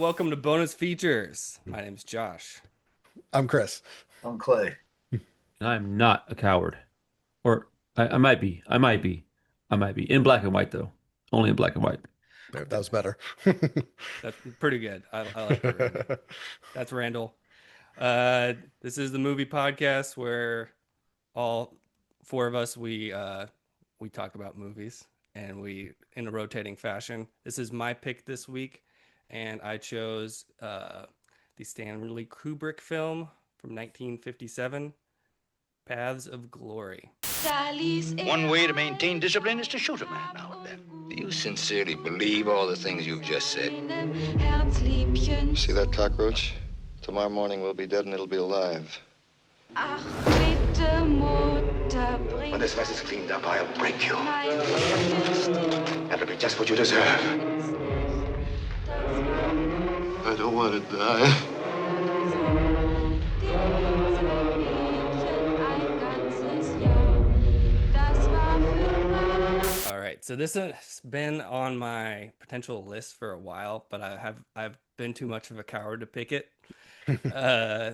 welcome to Bonus Features. My name's Josh. I'm Chris. On Clay. And I'm not a coward. Or I might be. I might be. I might be. In black and white, though. Only in black and white. There, that was better. That's pretty good. I like it, Randy. That's Randall. This is the movie podcast where all four of us we talk about movies and we in a rotating fashion. This is my pick this week, and I chose the Stanley Kubrick film from 1957, Paths of Glory. One way to maintain discipline is to shoot a man now and then. Do you sincerely believe all the things you've just said? See that cockroach? Tomorrow morning we'll be dead and it'll be alive. When this mess is cleaned up, I'll break you. That'll be just what you deserve. I don't want to die. All right, so this has been on my potential list for a while, but I've been too much of a coward to pick it. uh,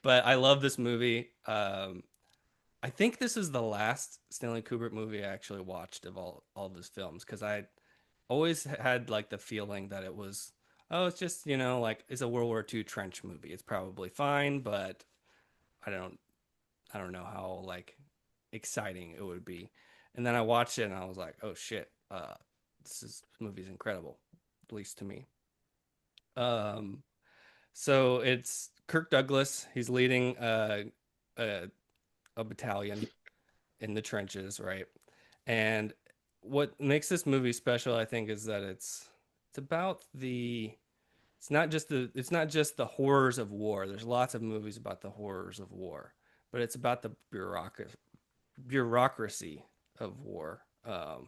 but I love this movie. I think this is the last Stanley Kubrick movie I actually watched of all of his films, because I always had like the feeling that it was, oh, it's just, like it's a World War II trench movie. It's probably fine, but I don't know how like exciting it would be. And then I watched it and I was like, oh shit, this movie's incredible, at least to me. So it's Kirk Douglas. He's leading a battalion in the trenches, right? And what makes this movie special, I think, is that it's about it's not just the horrors of war. There's lots of movies about the horrors of war, but it's about the bureaucracy of war. So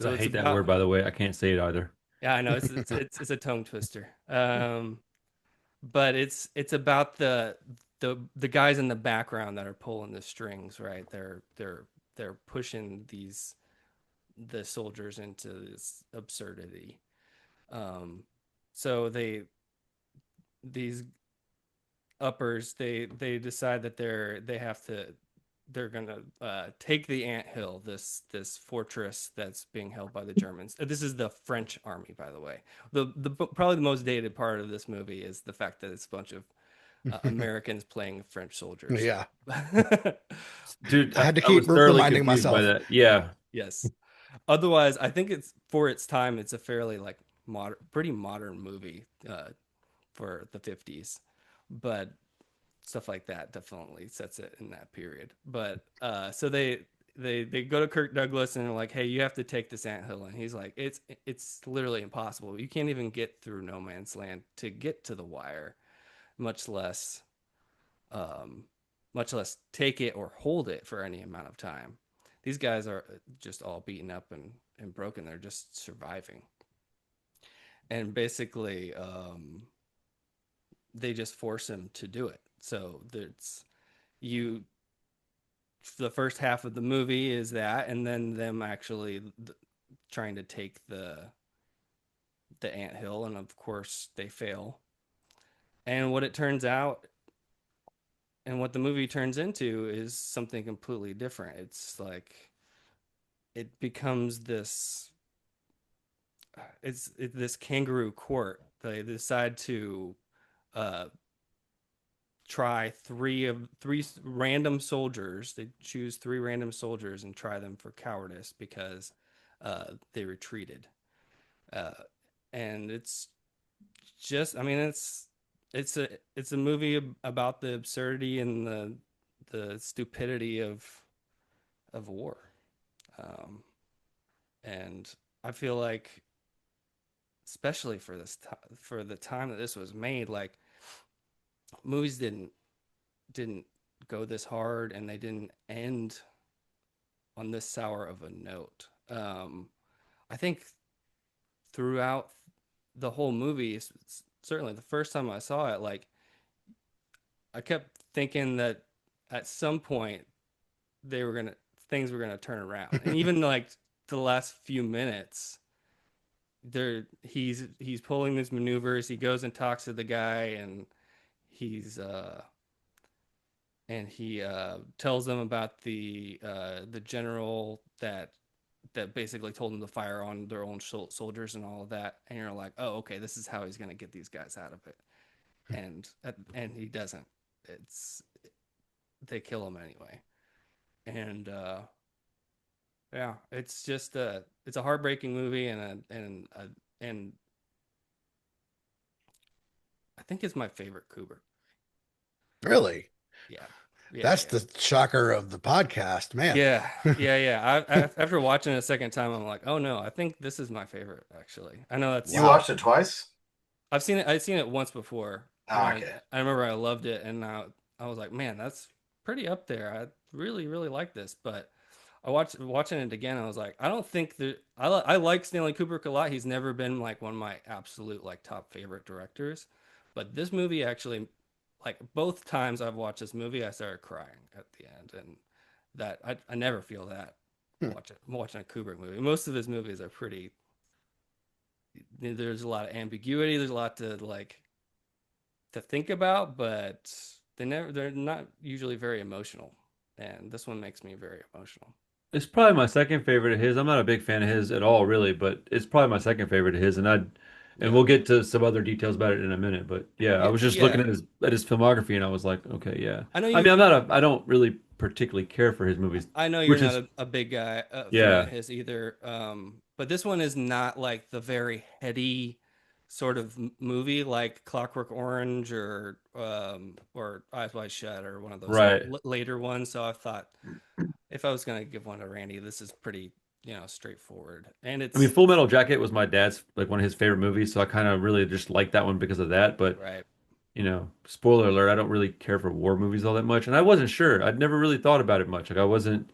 I it's hate that about, word, by the way. I can't say it either. yeah, I know it's a tongue twister. But it's about the guys in the background that are pulling the strings, right? They're pushing the soldiers into this absurdity. So these uppers, they decide that they're gonna take the anthill, this fortress that's being held by the Germans. This is the French army, by the way. The probably the most dated part of this movie is the fact that it's a bunch of Americans playing French soldiers. Yeah. Dude, I had to I was keep thoroughly reminding confused by myself. that. Yeah. Yes. Otherwise, I think it's for its time, it's a fairly like pretty modern movie for the 50s, but stuff like that definitely sets it in that period. But so they go to Kirk Douglas and they're like, hey, you have to take this anthill, and he's like, it's literally impossible. You can't even get through no man's land to get to the wire, much less take it or hold it for any amount of time. These guys are just all beaten up and broken. They're just surviving, and basically they just force him to do it. So there's the first half of the movie is that, and then them actually trying to take the anthill, and of course they fail. And what it turns out, and what the movie turns into, is something completely different. It's like it becomes this. It's this kangaroo court. They decide to try three random soldiers. They choose three random soldiers and try them for cowardice because they retreated. And it's just, I mean, it's a movie about the absurdity and the stupidity of war. And I feel like, especially for for the time that this was made, like movies didn't go this hard, and they didn't end on this sour of a note. I think throughout the whole movie, certainly the first time I saw it, like I kept thinking that at some point things were gonna turn around, and even like the last few minutes, he's pulling these maneuvers. He goes and talks to the guy, and he's he tells them about the general that basically told them to fire on their own soldiers and all of that. And you're like, oh, okay, this is how he's gonna get these guys out of it. And he doesn't. It's They kill him anyway. And yeah, it's just it's a heartbreaking movie, and I think it's my favorite Kubrick. Really? Yeah. Yeah, That's yeah. the shocker of the podcast, man. Yeah, yeah. After watching it a second time, I'm like, oh no, I think this is my favorite. Actually, I know that's You watched it twice? I've seen it. I've seen it once before. Ah, okay. I remember I loved it, and I was like, man, that's pretty up there. I really, really like this. But watching it again. I was like, I don't think that I like Stanley Kubrick a lot. He's never been like one of my absolute like top favorite directors, but this movie actually, like both times I've watched this movie, I started crying at the end, and that I never feel that Hmm. watching a Kubrick movie. Most of his movies are pretty. There's a lot of ambiguity. There's a lot to think about, but they're not usually very emotional. And this one makes me very emotional. It's probably my second favorite of his. I'm not a big fan of his at all, really, but it's probably my second favorite of his. And Yeah. we'll get to some other details about it in a minute. But yeah, I Yeah. was just looking Yeah. at his filmography, and I was like, okay, yeah. I know I mean, you I don't really particularly care for his movies, I know you're which not is a big guy fan of yeah, his either. But this one is not like the very heady sort of movie like Clockwork Orange or Eyes Wide Shut or one of those right. later ones. So I thought if I was gonna give one to Randy, this is pretty, straightforward. And I mean, it's Full Metal Jacket was my dad's like one of his favorite movies, so I kind of really just like that one because of that. But right. spoiler alert, I don't really care for war movies all that much, and I wasn't sure. I'd never really thought about it much. Like I wasn't.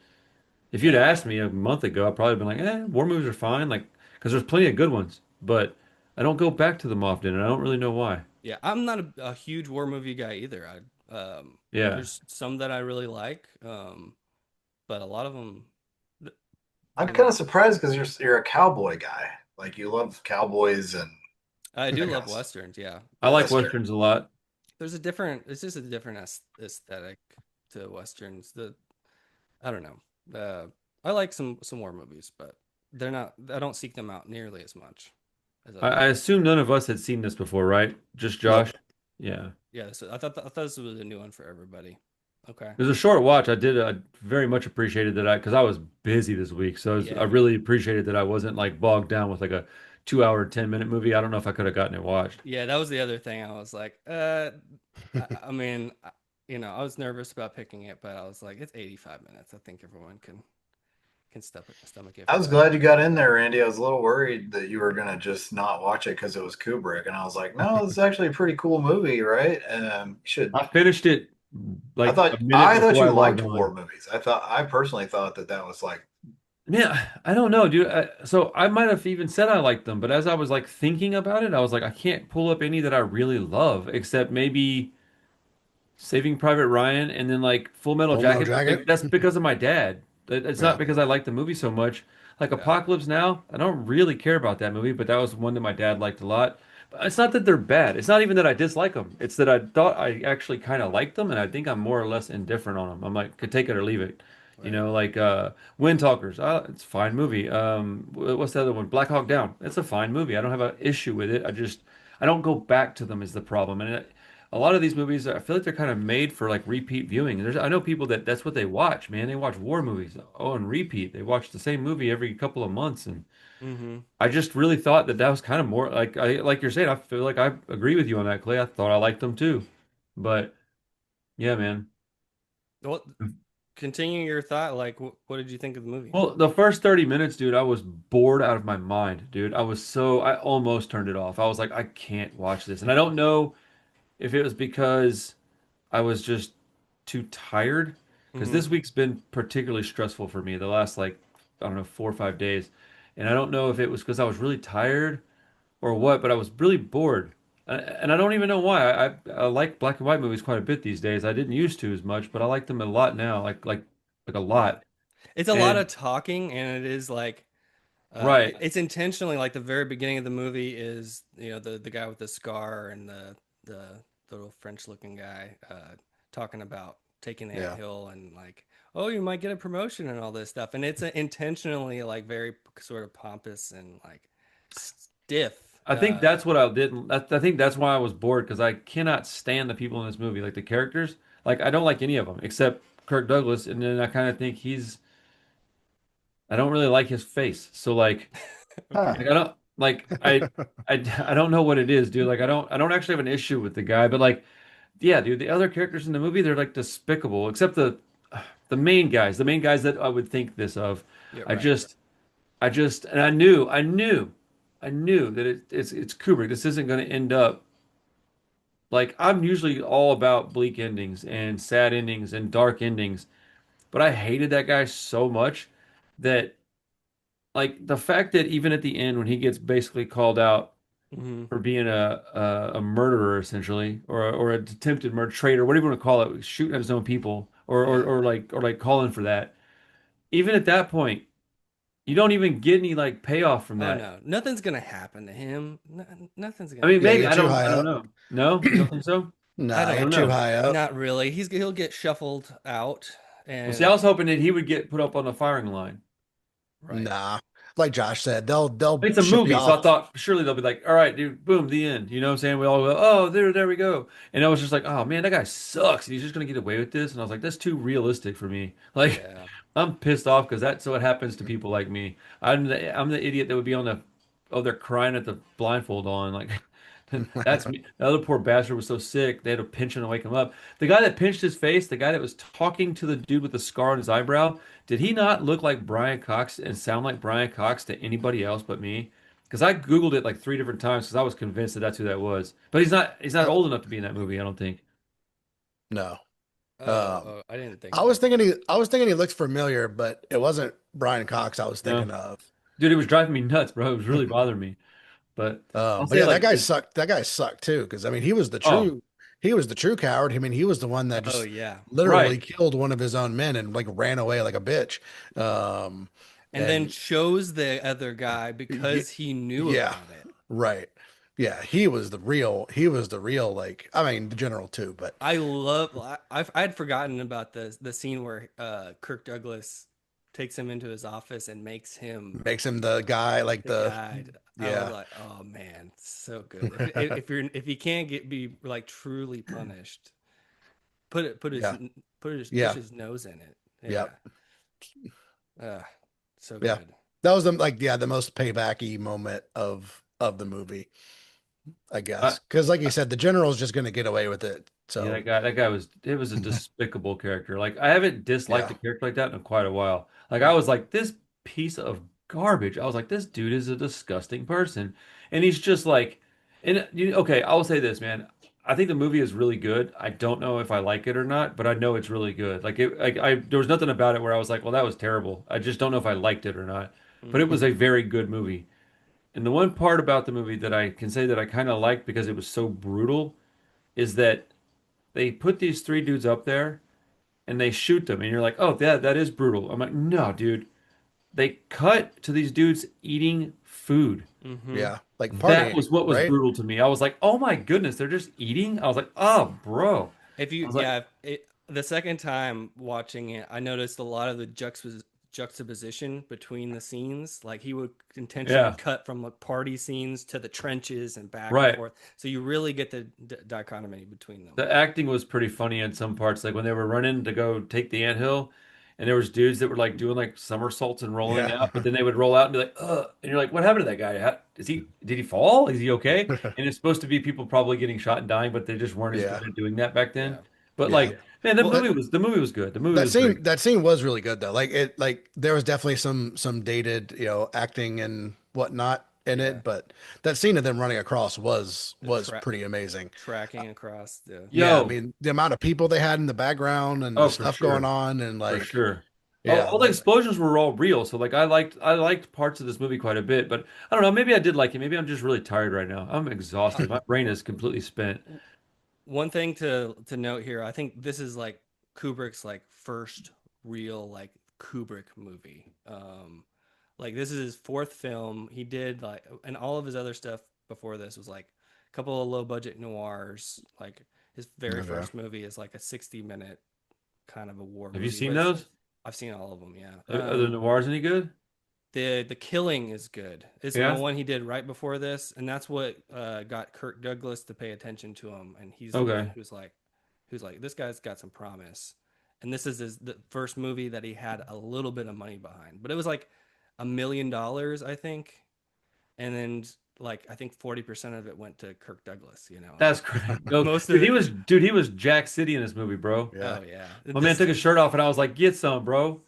If you'd Yeah. asked me a month ago, I'd probably been like, war movies are fine, like because there's plenty of good ones, but I don't go back to them often, and I don't really know why. Yeah, I'm not a huge war movie guy either. Yeah, There's some that I really like, but a lot of them, I'm you kind know, of surprised because you're a cowboy guy. Like you love cowboys and I do I love guess westerns. Yeah, I like Western. westerns a lot. it's just a different aesthetic to westerns. I don't know. I like some war movies, but they're not. I don't seek them out nearly as much as I, other I people. assume none of us had seen this before, right? Just Josh. Nope. Yeah. Yeah, so I thought this was a new one for everybody. Okay. It was a short watch. I very much appreciated that because I was busy this week. So I Yeah. really appreciated that I wasn't like bogged down with like a 2 hour, 10 minute movie. I don't know if I could have gotten it watched. Yeah, that was the other thing. I was like, I mean, I was nervous about picking it, but I was like, it's 85 minutes. I think everyone can stomach it I for was that. glad you got in there, Randy. I was a little worried that you were gonna just not watch it because it was Kubrick, and I was like, no, it's actually a pretty cool movie, right? And you should. I finished it I like thought a minute I thought before you I logged liked on. war movies. I personally thought that was like Man, I don't know, dude. So I might have even said I liked them, but as I was like thinking about it, I was like, I can't pull up any that I really love, except maybe Saving Private Ryan and then like Full Metal Full Metal Jacket. But Jacket. that's because of my dad. It's not Yeah. because I like the movie so much. Like Yeah. Apocalypse Now, I don't really care about that movie, but that was one that my dad liked a lot. But it's not that they're bad. It's not even that I dislike them. It's that I thought I actually kind of liked them, and I think I'm more or less indifferent on them. I'm like, could take it or leave it. Right. Like Wind Talkers. It's a fine movie. What's the other one? Black Hawk Down. It's a fine movie. I don't have an issue with it. I don't go back to them is the problem. And a lot of these movies, I feel like they're kind of made for like repeat viewing. I know people that's what they watch, man. They watch war movies. Oh, and repeat. They watch the same movie every couple of months. And Mm-hmm. I just really thought that was kind of more like you're saying. I feel like I agree with you on that, Clay. I thought I liked them too. But yeah, man. Well, continue your thought. Like, what did you think of the movie? Well, the first 30 minutes, dude, I was bored out of my mind, dude. I almost turned it off. I was like, I can't watch this. And I don't know if it was because I was just too tired, because Mm-hmm. this week's been particularly stressful for me the last, like, I don't know, 4 or 5 days. And I don't know if it was because I was really tired or what, but I was really bored. And I don't even know why. I like black and white movies quite a bit these days. I didn't used to as much, but I like them a lot now, like a Right. lot. It's a lot And of talking, and it is like Right. It's intentionally like the very beginning of the movie is the guy with the scar and the little French looking guy talking about taking the Yeah. anthill and like, oh, you might get a promotion and all this stuff, and it's intentionally like very sort of pompous and like stiff. I think that's what I didn't. I think that's why I was bored because I cannot stand the people in this movie, like the characters. Like I don't like any of them except Kirk Douglas, and then I kind of think he's. I don't really like his face, so Huh. like I don't like I don't know what it is, dude. Like I don't actually have an issue with the guy, but like yeah, dude, the other characters in the movie they're like despicable, except the main guys that I would think this of. Yeah, I right. just and I knew that it's Kubrick. This isn't going to end up like I'm usually all about bleak endings and sad endings and dark endings, but I hated that guy so much that like the fact that even at the end when he gets basically called out Hmm. for being a murderer essentially or a attempted murder traitor, whatever you want to call it, shooting at his own people Yeah. or like calling for that. Even at that point, you don't even get any like payoff from Oh that. no, nothing's gonna happen to him. Nothing's I gonna mean, Yeah, maybe you're too I high don't up. know. No, you don't think so? I Nah, I don't. you're don't too know. high up. Not really. He'll get shuffled out, Well, see, I and was hoping that he would get put up on the firing line. right. Nah. Like Josh said, they'll It's a ship you movie, so I off. thought surely they'll be like, "All right, dude, boom, the end." You know what I'm saying? We all go, "Oh, there we go." And I was just like, "Oh man, that guy sucks. He's just gonna get away with this." And I was like, "That's too realistic for me." Like, Yeah. I'm pissed off because that's what happens to people like me. I'm the idiot that would be on the oh, they're crying at the blindfold on. Like, that's me. The other poor bastard was so sick they had to pinch him to wake him up. The guy that pinched his face, the guy that was talking to the dude with the scar on his eyebrow, did he not look like Brian Cox and sound like Brian Cox to anybody else but me? Because I Googled it like 3 different times because I was convinced that that's who that was. But he's not Uh, old enough to be in that movie, I don't think. no. Oh, Um, oh, I didn't think so. I was thinking he looked familiar, but it wasn't Brian Cox I was No. thinking of. Dude, it was driving me nuts, bro. It was really bothering me. But I'll But say yeah, that like guy this. sucked. That guy sucked too, because I mean Oh, he was the true coward. I mean, he was the one that Oh just yeah. literally right. killed one of his own men and like ran away like a bitch. Um, And then and chose the other guy y- because he knew yeah, about it. right. Yeah, he was the real like I mean the general too, but I love. I'd forgotten about the scene where Kirk Douglas takes him into his office and makes him makes him the guy like the the guide. I was yeah, like, oh man, so good. If he can't be like truly punished, put it yeah, push yeah, his nose in it. yeah, Yeah. So yeah. good. That was the like yeah, the most paybacky moment of the movie, I I, guess. Because like you said, the general's just gonna get away with it. Yeah, So that guy was it was a despicable character. Like I haven't disliked yeah. a character like that in quite a while. Like I was like this piece of garbage. I was like this dude is a disgusting person. And he's just like and okay, I will say this, man. I think the movie is really good. I don't know if I like it or not, but I know it's really good. Like I there was nothing about it where I was like, well, that was terrible. I just don't know if I liked it or not. But it Hmm. was a very good movie. And the one part about the movie that I can say that I kind of liked because it was so brutal is that they put these three dudes up there and they shoot them and you're like, oh, that is brutal. I'm like, no, dude. They cut to these dudes eating food. Hmm. Yeah, like That partying, was what was right? brutal to me. I was like, oh my goodness, they're just eating. I was like, oh, bro. If I you, was like, yeah, the second time watching it, I noticed a lot of the juxtaposition between the scenes. Like he would intentionally yeah, cut from like party scenes to the trenches and back and right. forth. So you really get the dichotomy between them. The acting was pretty funny in some parts, like when they were running to go take the anthill, and there was dudes that were like doing like somersaults and rolling Yeah. out, but then they would roll out and be like, "Ugh," and you're like, "What happened to that guy? Is he? Did he fall? Is he okay?" And it's supposed to be people probably getting shot and dying, but they just weren't as Yeah. good at doing that back then. Yeah. But Yeah. like, man, Well, the movie was good. The movie was great. That scene was really good though. Like it like there was definitely some dated, acting and whatnot in yeah, it, but that scene of them running across the was pretty amazing. tracking across the. Yeah, I Yo, mean the amount of people they had in the background and the oh for stuff going sure, on and for like sure. yeah, All the explosions were all real, so like I liked parts of this movie quite a bit, but I don't know, maybe I did like it. Maybe I'm just really tired right now. I'm Uh, exhausted. My brain is completely spent. One thing to note here, I think this is like Kubrick's like first real like Kubrick movie. Like this is his fourth film. He did like, and all of his other stuff before this was like a couple of low budget noirs. Like his very Okay. first movie is like a 60-minute kind of a war Have you movie, seen but those? I've seen all of them. Yeah. Are the noirs any good? The Killing is good. It's the Yeah. one he did right before this, and that's what got Kirk Douglas to pay attention to him. And he's the one Okay. who's like, this guy's got some promise. And this is the first movie that he had a little bit of money behind, but it was like $1 million, I think. And then like I think 40% of it went to Kirk Douglas. That's great. No, Most of dude, he it. was dude, he was Jack City in this movie, bro. Yeah. Oh yeah, My man this took his shirt off and I was like, get some, bro.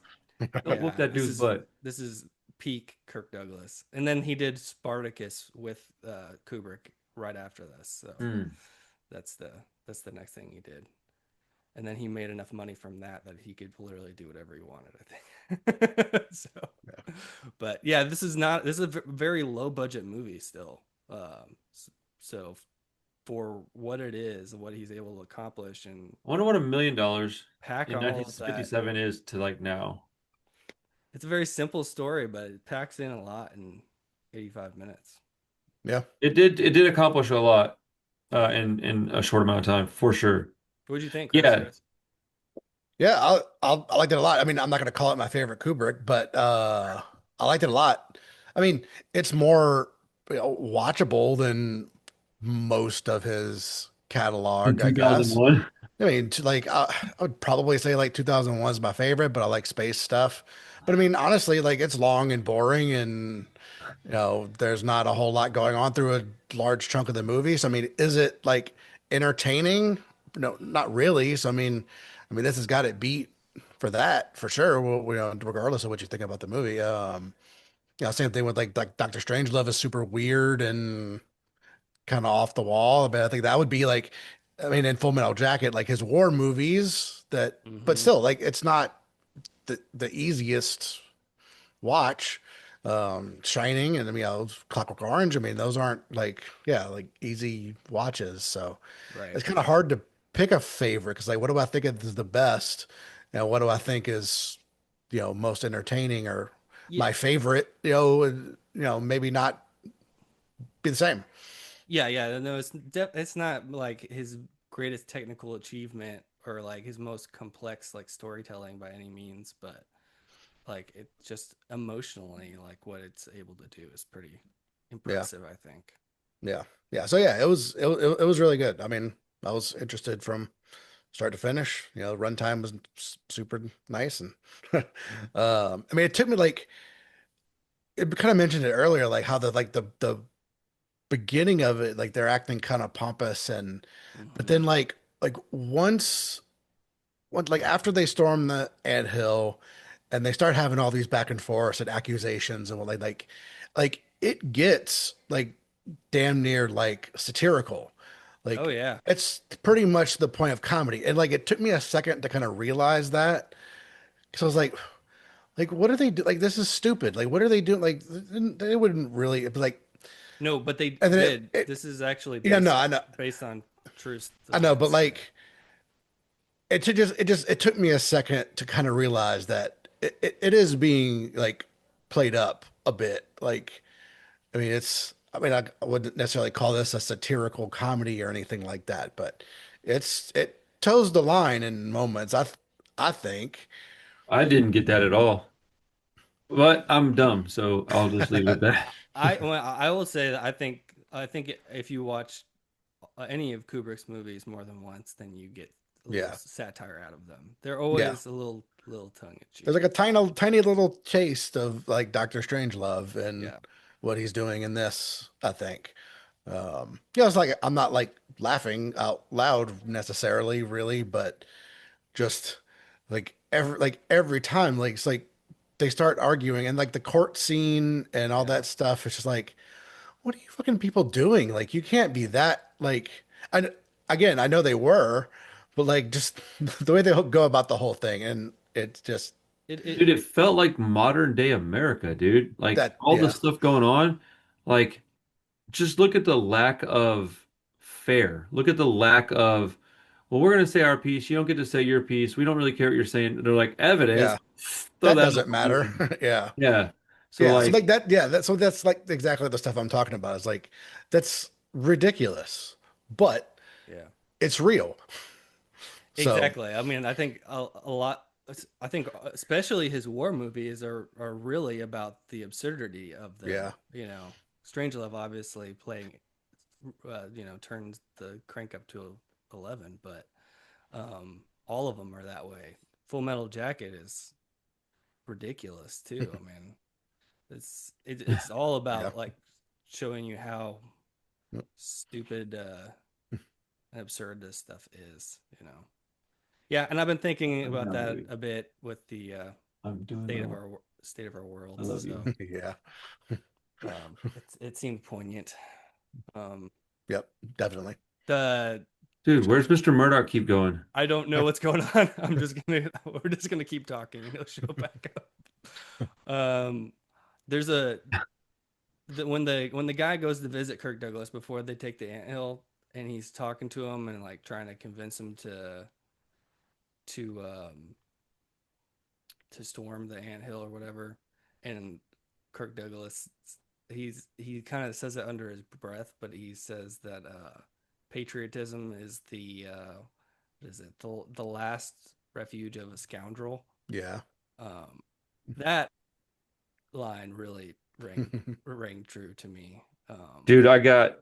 Don't whoop yeah that this dude's is butt. this is peak Kirk Douglas. And then he did Spartacus with Kubrick right after this. So Mm. that's the next thing he did. And then he made enough money from that he could literally do whatever he wanted, I think. So, but yeah, this is a very low budget movie still. So for what it is, what he's able to accomplish and I wonder what $1 million pack in all of that. 1957 is to like now. It's a very simple story, but it packs in a lot in 85 minutes. Yeah. It did accomplish a lot in a short amount of time, for sure. What did you think, Yeah. Chris? Yeah, I liked it a lot. I mean, I'm not going to call it my favorite Kubrick, but I liked it a lot. I mean, it's more watchable than most of his In catalog, I guess. 2001. I mean, like I would probably say like 2001 is my favorite, but I like space stuff. But I mean, honestly, like it's long and boring, and there's not a whole lot going on through a large chunk of the movie. So I mean, is it like entertaining? No, not really. So I mean, this has got it beat for that for sure. Well, regardless of what you think about the movie. Same thing with like Doctor Strangelove is super weird and kind of off the wall. But I think that would be like, I mean, in Full Metal Jacket, like his war movies that, but Mm-hmm. still, like it's not the easiest watch. Shining and Clockwork Orange. I mean, those aren't like, yeah, like easy watches. So Right. it's kind of hard to pick a favorite because like, what do I think is the best? What do I think is, most entertaining or Yeah. my favorite? Maybe not be the same. Yeah. No, it's not like his greatest technical achievement or like his most complex like storytelling by any means, but like it just emotionally, like what it's able to do is pretty Yeah. impressive, I think. Yeah. Yeah. So yeah, it was really good. I mean, I was interested from start to finish. Runtime was super nice, and I mean, it took me like it kind of mentioned it earlier, like how the beginning of it, like they're acting kind of pompous, and but Mm-hmm. then like once like after they storm the anthill, and they start having all these back and forths and accusations and what like it gets like damn near like satirical. Oh Like yeah. it's pretty much the point of comedy. And like it took me a second to kind of realize that. Because I was like, what are they do? Like this is stupid. Like what are they doing? Like they wouldn't really like. No, but they And then did. it This is actually yeah, no, I know, based on true I know, but events. So like it took me a second to kind of realize that it is being like played up a bit. Like I mean, I wouldn't necessarily call this a satirical comedy or anything like that, but it toes the line in moments. I think. I didn't get that at all. But I'm dumb, so I'll just leave it at that. I will say that I think if you watch any of Kubrick's movies more than once, then you get a little Yeah, satire out of them. They're yeah. always a little tongue in There's cheek. like a tiny little taste of like Doctor Strangelove and Yeah. what he's doing in this. I think. Yeah, it's like I'm not like laughing out loud necessarily, really, but just like every time, like it's like they start arguing and like the court scene and all Yeah. that stuff. It's just like, what are you fucking people doing? Like you can't be that like. I again, I know they were, but like just the way they go about the whole thing, and it's just It Dude, it felt like modern day America, dude. Like that. all the Yeah, stuff going on, like just look at the lack of fair. Look at the lack of, well, we're gonna say our piece. You don't get to say your piece. We don't really care what you're saying. They're like evidence. yeah. Throw That that in the doesn't matter. room. Yeah, Yeah. So Yeah, so like, like that, yeah, that's like exactly the stuff I'm talking about. It's like that's ridiculous, but Yeah. it's real. So Exactly. I mean, I think a lot. I think especially his war movies are really about the absurdity of yeah. them. You know, Strangelove obviously playing, turns the crank up to 11, but all of them are that way. Full Metal Jacket is ridiculous too. I mean, it's all Yeah. about like showing you how stupid and absurd this stuff is. You know. Yeah, and I've been thinking I'm about not that movie. a bit with the I'm doing state of well. our state of our I world. love you. So Yeah. it seemed poignant. Um, Yep, definitely. the Dude, where's Mr. Murdoch keep going? I don't know what's going on. We're just gonna keep talking and he'll show back up. There's when the guy goes to visit Kirk Douglas before they take the anthill, and he's talking to him and like trying to convince him to to storm the anthill or whatever, and Kirk Douglas, he kind of says it under his breath, but he says that patriotism is the what is it, the last refuge of a scoundrel. Yeah. um that line really rang true to me. Dude, I got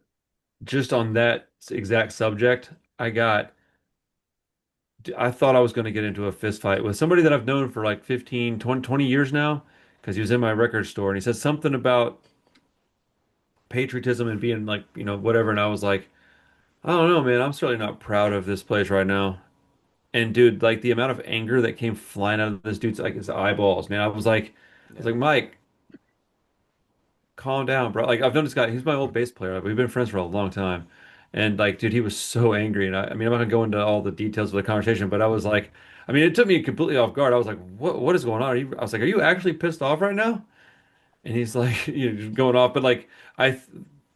just on that exact subject, I thought I was going to get into a fist fight with somebody that I've known for like 15, 20 years now, because he was in my record store and he said something about patriotism and being like, whatever. And I was like, I don't know, man. I'm certainly not proud of this place right now. And dude, like the amount of anger that came flying out of this dude's like his eyeballs, man. Yeah. Mike, calm down, bro. Like I've known this guy. He's my old bass player. Like, we've been friends for a long time. And like, dude, he was so angry. And I mean, I'm not gonna go into all the details of the conversation, but I was like, I mean, it took me completely off guard. I was like, what is going on? I was like, are you actually pissed off right now? And he's like, just going off. But like,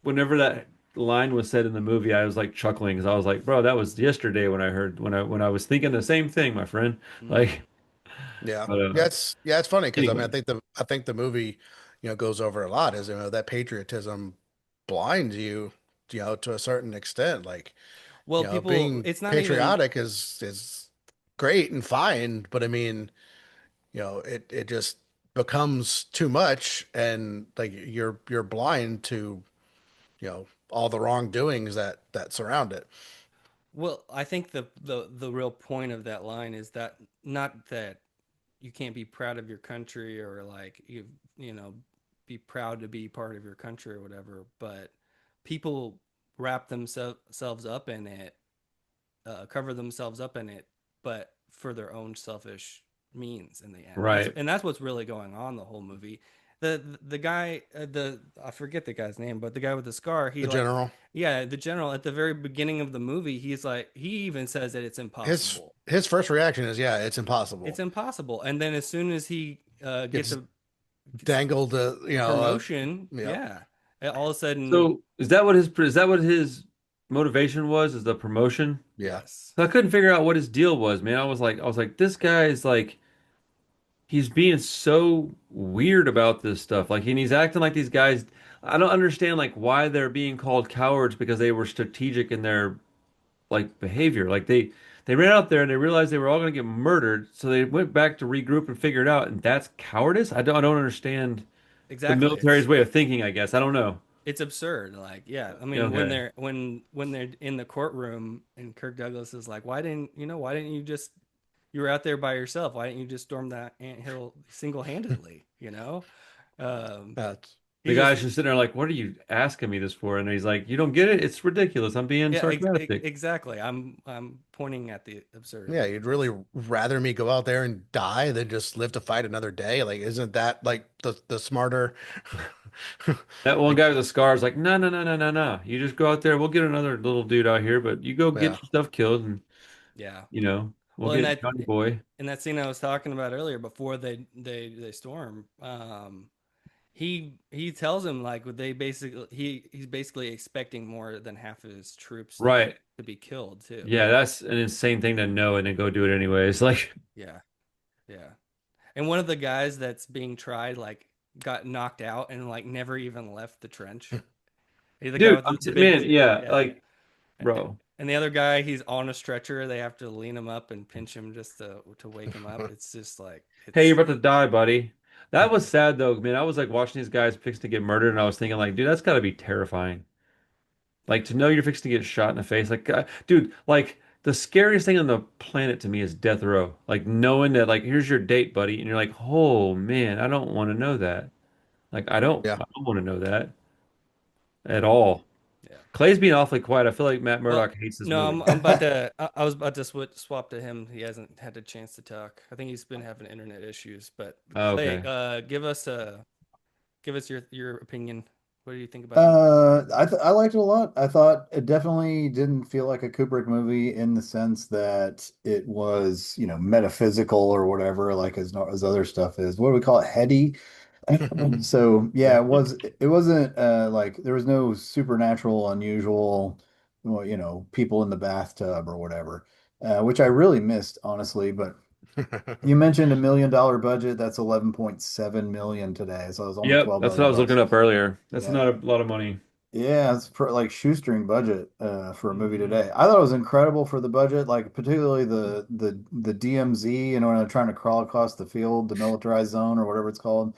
whenever that line was said in the movie, I was like chuckling because I was like, bro, that was yesterday when I was thinking the same thing, my friend. Mm. Like, Yeah. but It's funny because I mean anyway, I think the movie, goes over a lot is that patriotism blinds you, to a certain extent. Like, Well, people, being it's not even. patriotic is great and fine, but I mean, it just becomes too much and like you're blind to, all the wrongdoings that surround it. Well, I think the real point of that line is that not that you can't be proud of your country or like you know be proud to be part of your country or whatever, but people wrap themselves up in it, cover themselves up in it, but for their own selfish means in the end. right. That's what's really going on the whole movie. The guy, the I forget the guy's name, but the guy with the scar, he The like, general, yeah, the general at the very beginning of the movie, he even says that it's his impossible. his first reaction is, yeah, it's impossible. It's impossible. And then as soon as he gets Gets a dangled, promotion, yeah. yeah, all of a sudden, So is that what his motivation was? Is the promotion? Yeah. yes, So I couldn't figure out what his deal was, man. I was like, this guy is like, he's being so weird about this stuff. Like, and he's acting like these guys. I don't understand like why they're being called cowards because they were strategic in their like behavior. Like they ran out there and they realized they were all going to get murdered, so they went back to regroup and figure it out. And that's cowardice. I don't understand the exactly. military's way of thinking. I guess I don't know. It's absurd. Like, yeah, I mean, when Okay. they're in the courtroom and Kirk Douglas is like, why didn't you just you were out there by yourself? Why didn't you just storm that anthill single handedly? Um, That's The he just guy's just sitting there like, what are you asking me this for? And he's like, you don't get it? It's ridiculous. I'm being yeah, sarcastic. exactly. I'm pointing at the Yeah, absurdity. you'd really rather me go out there and die than just live to fight another day. Like, isn't that like the smarter? That one Like, guy with the scar is like, no, no, no, no, no, no. You just go out there. We'll get another little dude out here, but you go get yeah, your stuff killed and, Yeah. we'll Well, in get Johnny Boy. that scene I was talking about earlier, before they storm, he tells him like they basically he's basically expecting more than half of his troops Right. to be killed too. Yeah, that's an insane thing to know and then go do it anyways. Like, Yeah, yeah. And one of the guys that's being tried, like got knocked out and like never even left the trench. He's the guy Dude, with the big, man, yeah, yeah. like, bro. And the other guy, he's on a stretcher. They have to lean him up and pinch him just to wake him up. It's just like Hey, it's you're about to die, buddy. That was sad though, man. I was like watching these guys fix to get murdered, and I was thinking, like, dude, that's got to be terrifying. Like to know you're fixing to get shot in the face. Like, dude, like the scariest thing on the planet to me is death row. Like knowing that, like, here's your date, buddy, and you're like, oh man, I don't want to know that. Like, Yeah. I don't want to know that at all. yeah. Clay's being awfully quiet. I feel like Matt Well, Murdock hates this no, movie. I'm about to. I was about to swap to him. He hasn't had a chance to talk. I think he's been having internet issues. But Oh, Clay, okay. give us your opinion. What do you think about the movie? I liked it a lot. I thought it definitely didn't feel like a Kubrick movie in the sense that it was, metaphysical or whatever, like as other stuff is. What do we call it? Heady. So yeah, Yeah. it wasn't like there was no supernatural, unusual, well, people in the bathtub or whatever, which I really missed, honestly. But you mentioned $1 million budget. That's 11.7 million today. So it was almost Yep, 12 that's what million I was looking bucks. up earlier. That's Yeah. not a lot of money. Yeah, it's for like shoestring budget for a movie Hmm. today. I thought it was incredible for the budget, like particularly the DMZ, when they're trying to crawl across the field, the militarized zone or whatever it's called.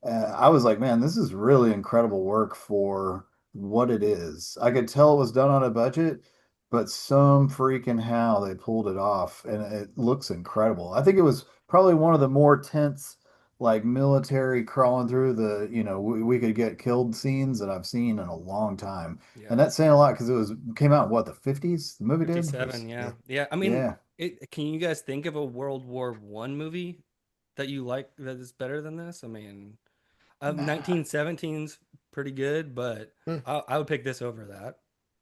I was like, man, this is really incredible work for what it is. I could tell it was done on a budget, but some freaking how they pulled it off, and it looks incredible. I think it was probably one of the more tense, like military crawling through we could get killed scenes that I've seen in a long time. Yeah, And that's saying a lot because came out in what, the 50s? The movie did? It 57. was, Yeah, Yeah. yeah. I mean, yeah. can you guys think of a World War I movie that you like that is better than this? I mean, 1917's pretty good, but Hmm. I would pick this over that.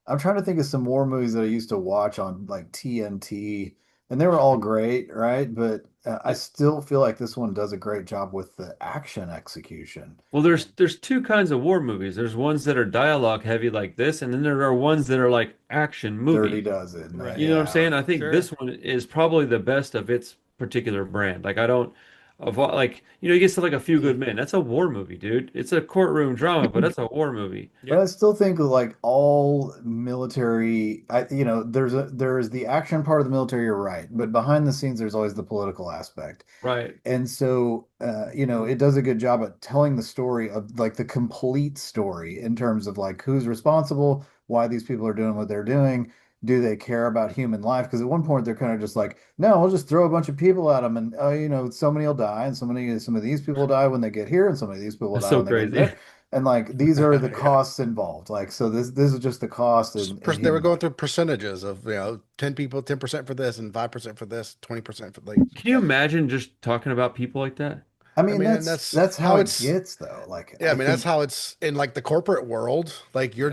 I'm trying to think of some more movies that I used to watch on like TNT, and they were all great, right? But I Yeah, still feel like this one does a great job with the action execution. Well, there's two kinds of war movies. There's ones that are dialogue heavy like this, and then there are ones that are like action Dirty movies. Dozen, right. You know what I'm yeah. saying? I think Sure. this one is probably the best of its particular brand. Like I don't of all- like you get to like A Few Good Men. That's a war movie, dude. It's a courtroom drama, but that's a war movie. But Yep. I still think like all military, there's the action part of the military, you're right, but behind the scenes, there's always the political aspect. Right. And so, it does a good job at telling the story of like the complete story in terms of like who's responsible, why these people are doing what they're doing. Do they care about human life? Because at one point they're kind of just like, no, we'll just throw a bunch of people at them, and so many will die, and some of these people die when they get here, and some of these people will That's die so when they get crazy. there, and like these are the Yeah. costs involved. Like, so this is just the cost in They were human going life. through percentages of, 10 people, 10% for this and 5% for this, 20% for like, Can you imagine just talking about people like that? I I mean, mean, and that's that's how how it it's, gets though. Like, yeah, I I mean, that's think. how it's in like the corporate world. Like Yep.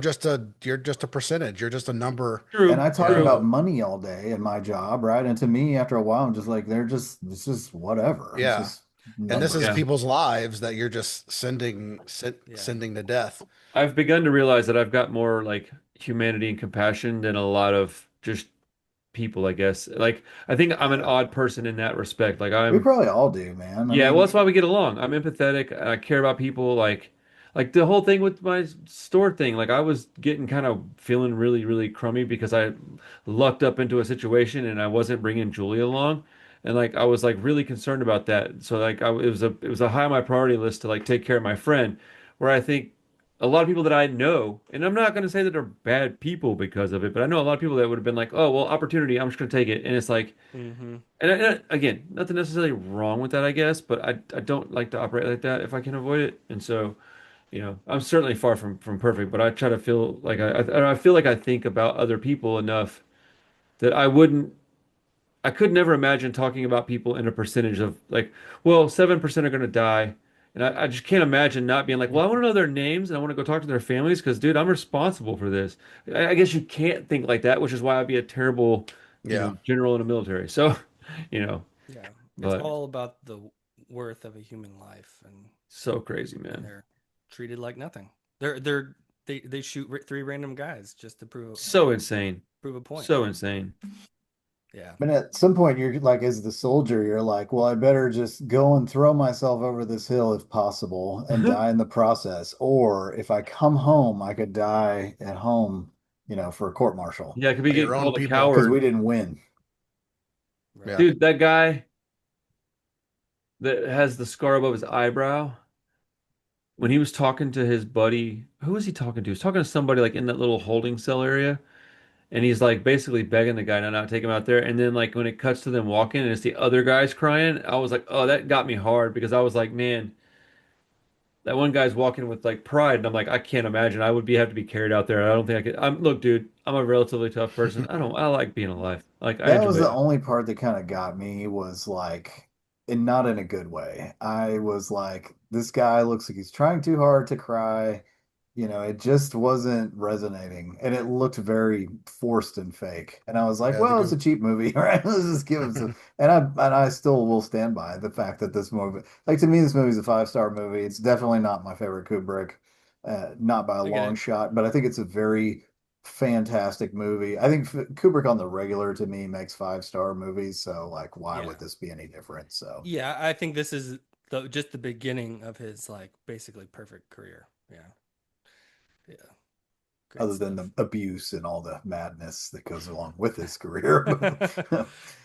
you're just a percentage. You're just a number, And True, I talk true. about you money all day in my job, right? And to me, after a while, I'm just like, it's just whatever. It's Yeah. just And this is numbers. Yeah. people's lives that you're just Yeah. sending to death. I've begun to realize that I've got more like humanity and compassion than a lot of just people, I guess. Like I think I'm an Yeah. odd person in that respect. Like We I'm probably all do, man. I Yeah, well, that's mean, why we get along. I'm empathetic. I care about people. Like the whole thing with my store thing. Like I was getting kind of feeling really, really crummy because I lucked up into a situation and I wasn't bringing Julie along, and like I was like really concerned about that. So like it was a high on my priority list to like take care of my friend. Where I think a lot of people that I know, and I'm not going to say that they're bad people because of it, but I know a lot of people that would have been like, oh well, opportunity, I'm just going to take it, and it's like. Hmm. Again, nothing necessarily wrong with that, I guess, but I don't like to operate like that if I can avoid it. And so, I'm certainly far from perfect, but I try to feel like I feel like I think about other people enough that I could never imagine talking about people in a percentage of like, well, 7% are going to die. And I just can't imagine not being like, well, I want to know their names and I want to go talk to their families because, dude, I'm responsible for this. I guess you can't think like that, which is why I'd be a terrible, Yeah. general in the military. So, you know, Yeah. It's but all about the worth of a human life, so crazy, and man. they're treated like nothing. They shoot three random guys just to So insane. prove a point. So insane. Yeah. But at some point, you're like, as the soldier, you're like, well, I better just go and throw myself over this hill if possible and die in the process. Or if I come home, I could die at home, for a court martial Yeah, I could be By your getting own called a people. because we coward. didn't win. Right. Yeah. Dude, that guy that has the scar above his eyebrow, when he was talking to his buddy, who was he talking to? He was talking to somebody like in that little holding cell area. And he's like basically begging the guy to not take him out there. And then like when it cuts to them walking and it's the other guys crying, I was like, oh, that got me hard because I was like, man, that one guy's walking with like pride, and I'm like, I can't imagine I would have to be carried out there. I don't think I could. Look, dude, I'm a relatively tough person. I like being alive. Like I That enjoy was the it. only part that kind of got me was like, and not in a good way. I was like, this guy looks like he's trying too hard to cry. It just wasn't resonating and it looked very forced and fake. And I was like, Yeah, the well, it's good. a cheap movie, right? Let's just give him some. And I still will stand by the fact that this movie, like to me, this movie is a 5-star movie. It's definitely not my favorite Kubrick, not by a I get long it. shot, but I think it's a very fantastic movie. I think Kubrick on the regular to me makes 5-star movies, so like why Yeah. would this be any different? So Yeah, I think this is just the beginning of his like basically perfect career. Yeah. Yeah. Great other than stuff. the abuse and all the madness that goes along with his career.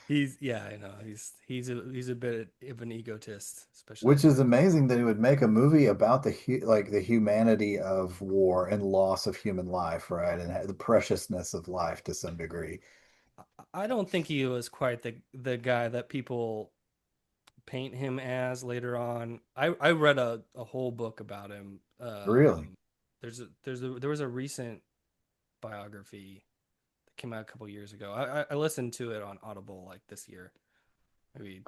Yeah, I know. He's a bit of an egotist, especially Which at is times. amazing that he would make a movie about the humanity of war and loss of human life, right? And the preciousness of life to some degree. I don't think he was quite the guy that people paint him as later on. I read a whole book about him. Really? There was a recent biography that came out a couple years ago. I listened to it on Audible like this year, maybe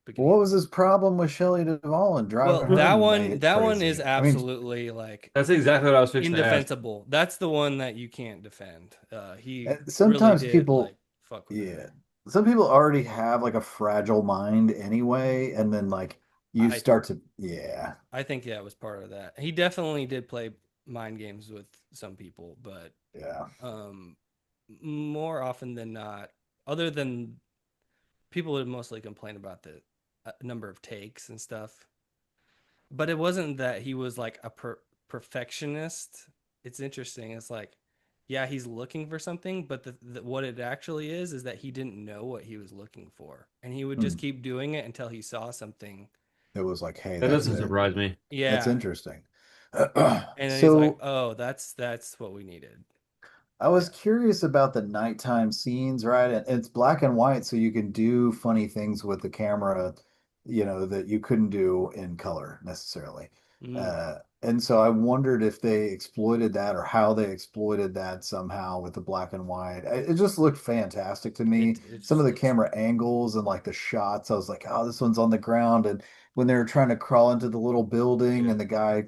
beginning What of was his problem with Shelley Duvall and well, driving her that one is crazy? I mean, absolutely like That's exactly what I was fixing to ask. indefensible. That's the one that you can't defend. He really sometimes did like people, fuck with her. yeah, some people already have like a fragile mind anyway, and then like you I start to, yeah, I think yeah, it was part of that. He definitely did play mind games with some people, but yeah. um, more often than not, other than people would mostly complain about the number of takes and stuff. But it wasn't that he was like a perfectionist. It's interesting. It's like, yeah, he's looking for something, but what it actually is that he didn't know what he was looking for, and he would Hmm. just keep doing it until he saw something. It was like, hey, That that's doesn't it. surprise me. That's Yeah, interesting. and then he's like, So oh, that's what we needed. I was Yeah, curious about the nighttime scenes, right? And it's black and white, so you can do funny things with the camera, that you couldn't do in color necessarily. mm, And so I wondered if they exploited that or how they exploited that somehow with the black and white. It just looked fantastic to me. it Some of just the looks camera angles and like the shots, I was like, oh, this one's on the ground. And when they were trying to crawl into the little building yeah, and the guy,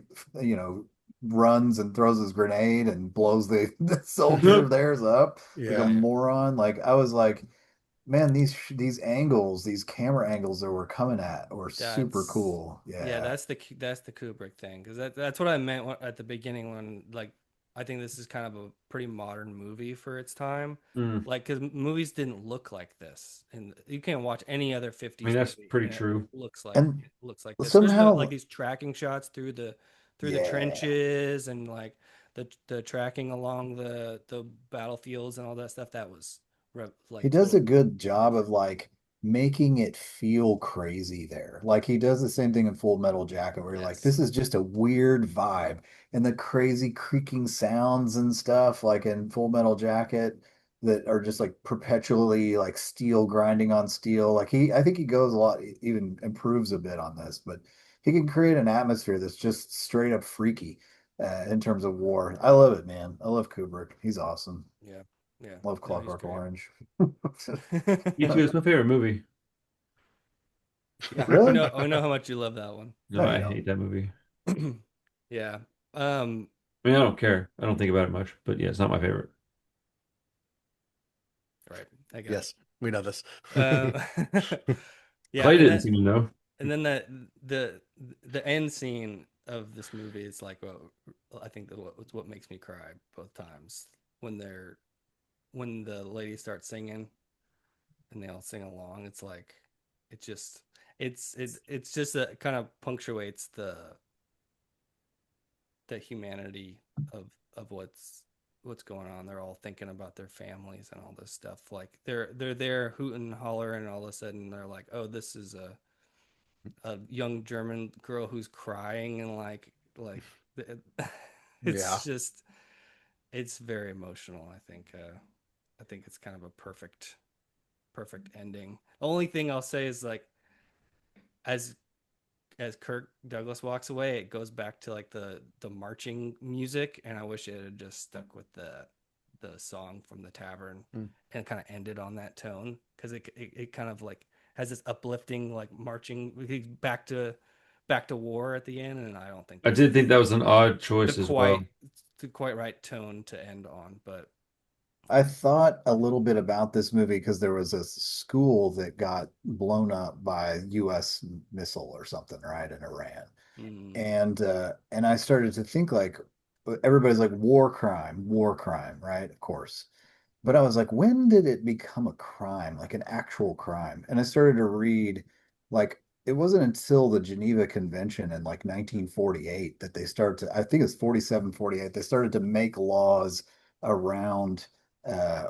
runs and throws his grenade and blows the soldier of theirs up like a Yeah. yeah. moron. Like I was like, man, these angles, these camera angles that we're coming at were super That's cool. yeah, Yeah. that's the Kubrick thing because that's what I meant at the beginning when like I think this is kind of a pretty modern movie for its time. Mm. Like because movies didn't look like this, and you can't watch any other I mean, 50s that's movie pretty and true. And it looks like this. Especially like somehow, these tracking shots through the yeah. trenches and like the tracking along the battlefields and all that stuff. That was He like does a totally good job of different. like making it feel crazy there. Like he does the same thing in Full Metal Jacket where you're like, Yes. this is just a weird vibe. And the crazy creaking sounds and stuff, like in Full Metal Jacket, that are just like perpetually like steel grinding on steel. I think he goes a lot, even improves a bit on this, but he can create an atmosphere that's just straight up freaky in terms of war. I love it, man. I love Kubrick. He's awesome. Yeah. Yeah. Love No, he's Clockwork great. Orange. Me too. It's my favorite movie. Yeah, Really? we know how much you love that one. No, No, you I don't. hate that movie. Yeah. Um, I mean, I don't care. I don't think about it much, but yeah, it's not my favorite. right. I get it. Yes, we know this. Uh, yeah, Clay didn't seem to know. and then that the end scene of this movie is like I think what makes me cry both times when the lady starts singing and they all sing along. It's like it just it's just a kind of punctuates the humanity of what's going on. They're all thinking about their families and all this stuff. Like they're there hooting and hollering, and all of a sudden they're like, oh, this is a young German girl who's crying, and like Yeah. it's just it's very emotional. I think it's kind of a perfect ending. The only thing I'll say is like as as Kirk Douglas walks away, it goes back to like the marching music, and I wish it had just stuck with the song from the tavern Mm. and kind of ended on that tone, because it kind of like has this uplifting like marching back to war at the end, and I don't think I that's did think that was an odd choice the as well. quite right tone to end on, but I thought a little bit about this movie because there was a school that got blown up by US missile or something, right, in Iran. mm, And I started to think like everybody's like war crime, right? Of course. But I was like, when did it become a crime, like an actual crime? And I started to read, like, it wasn't until the Geneva Convention in like 1948 that they started to, I think it's 47, 48, they started to make laws around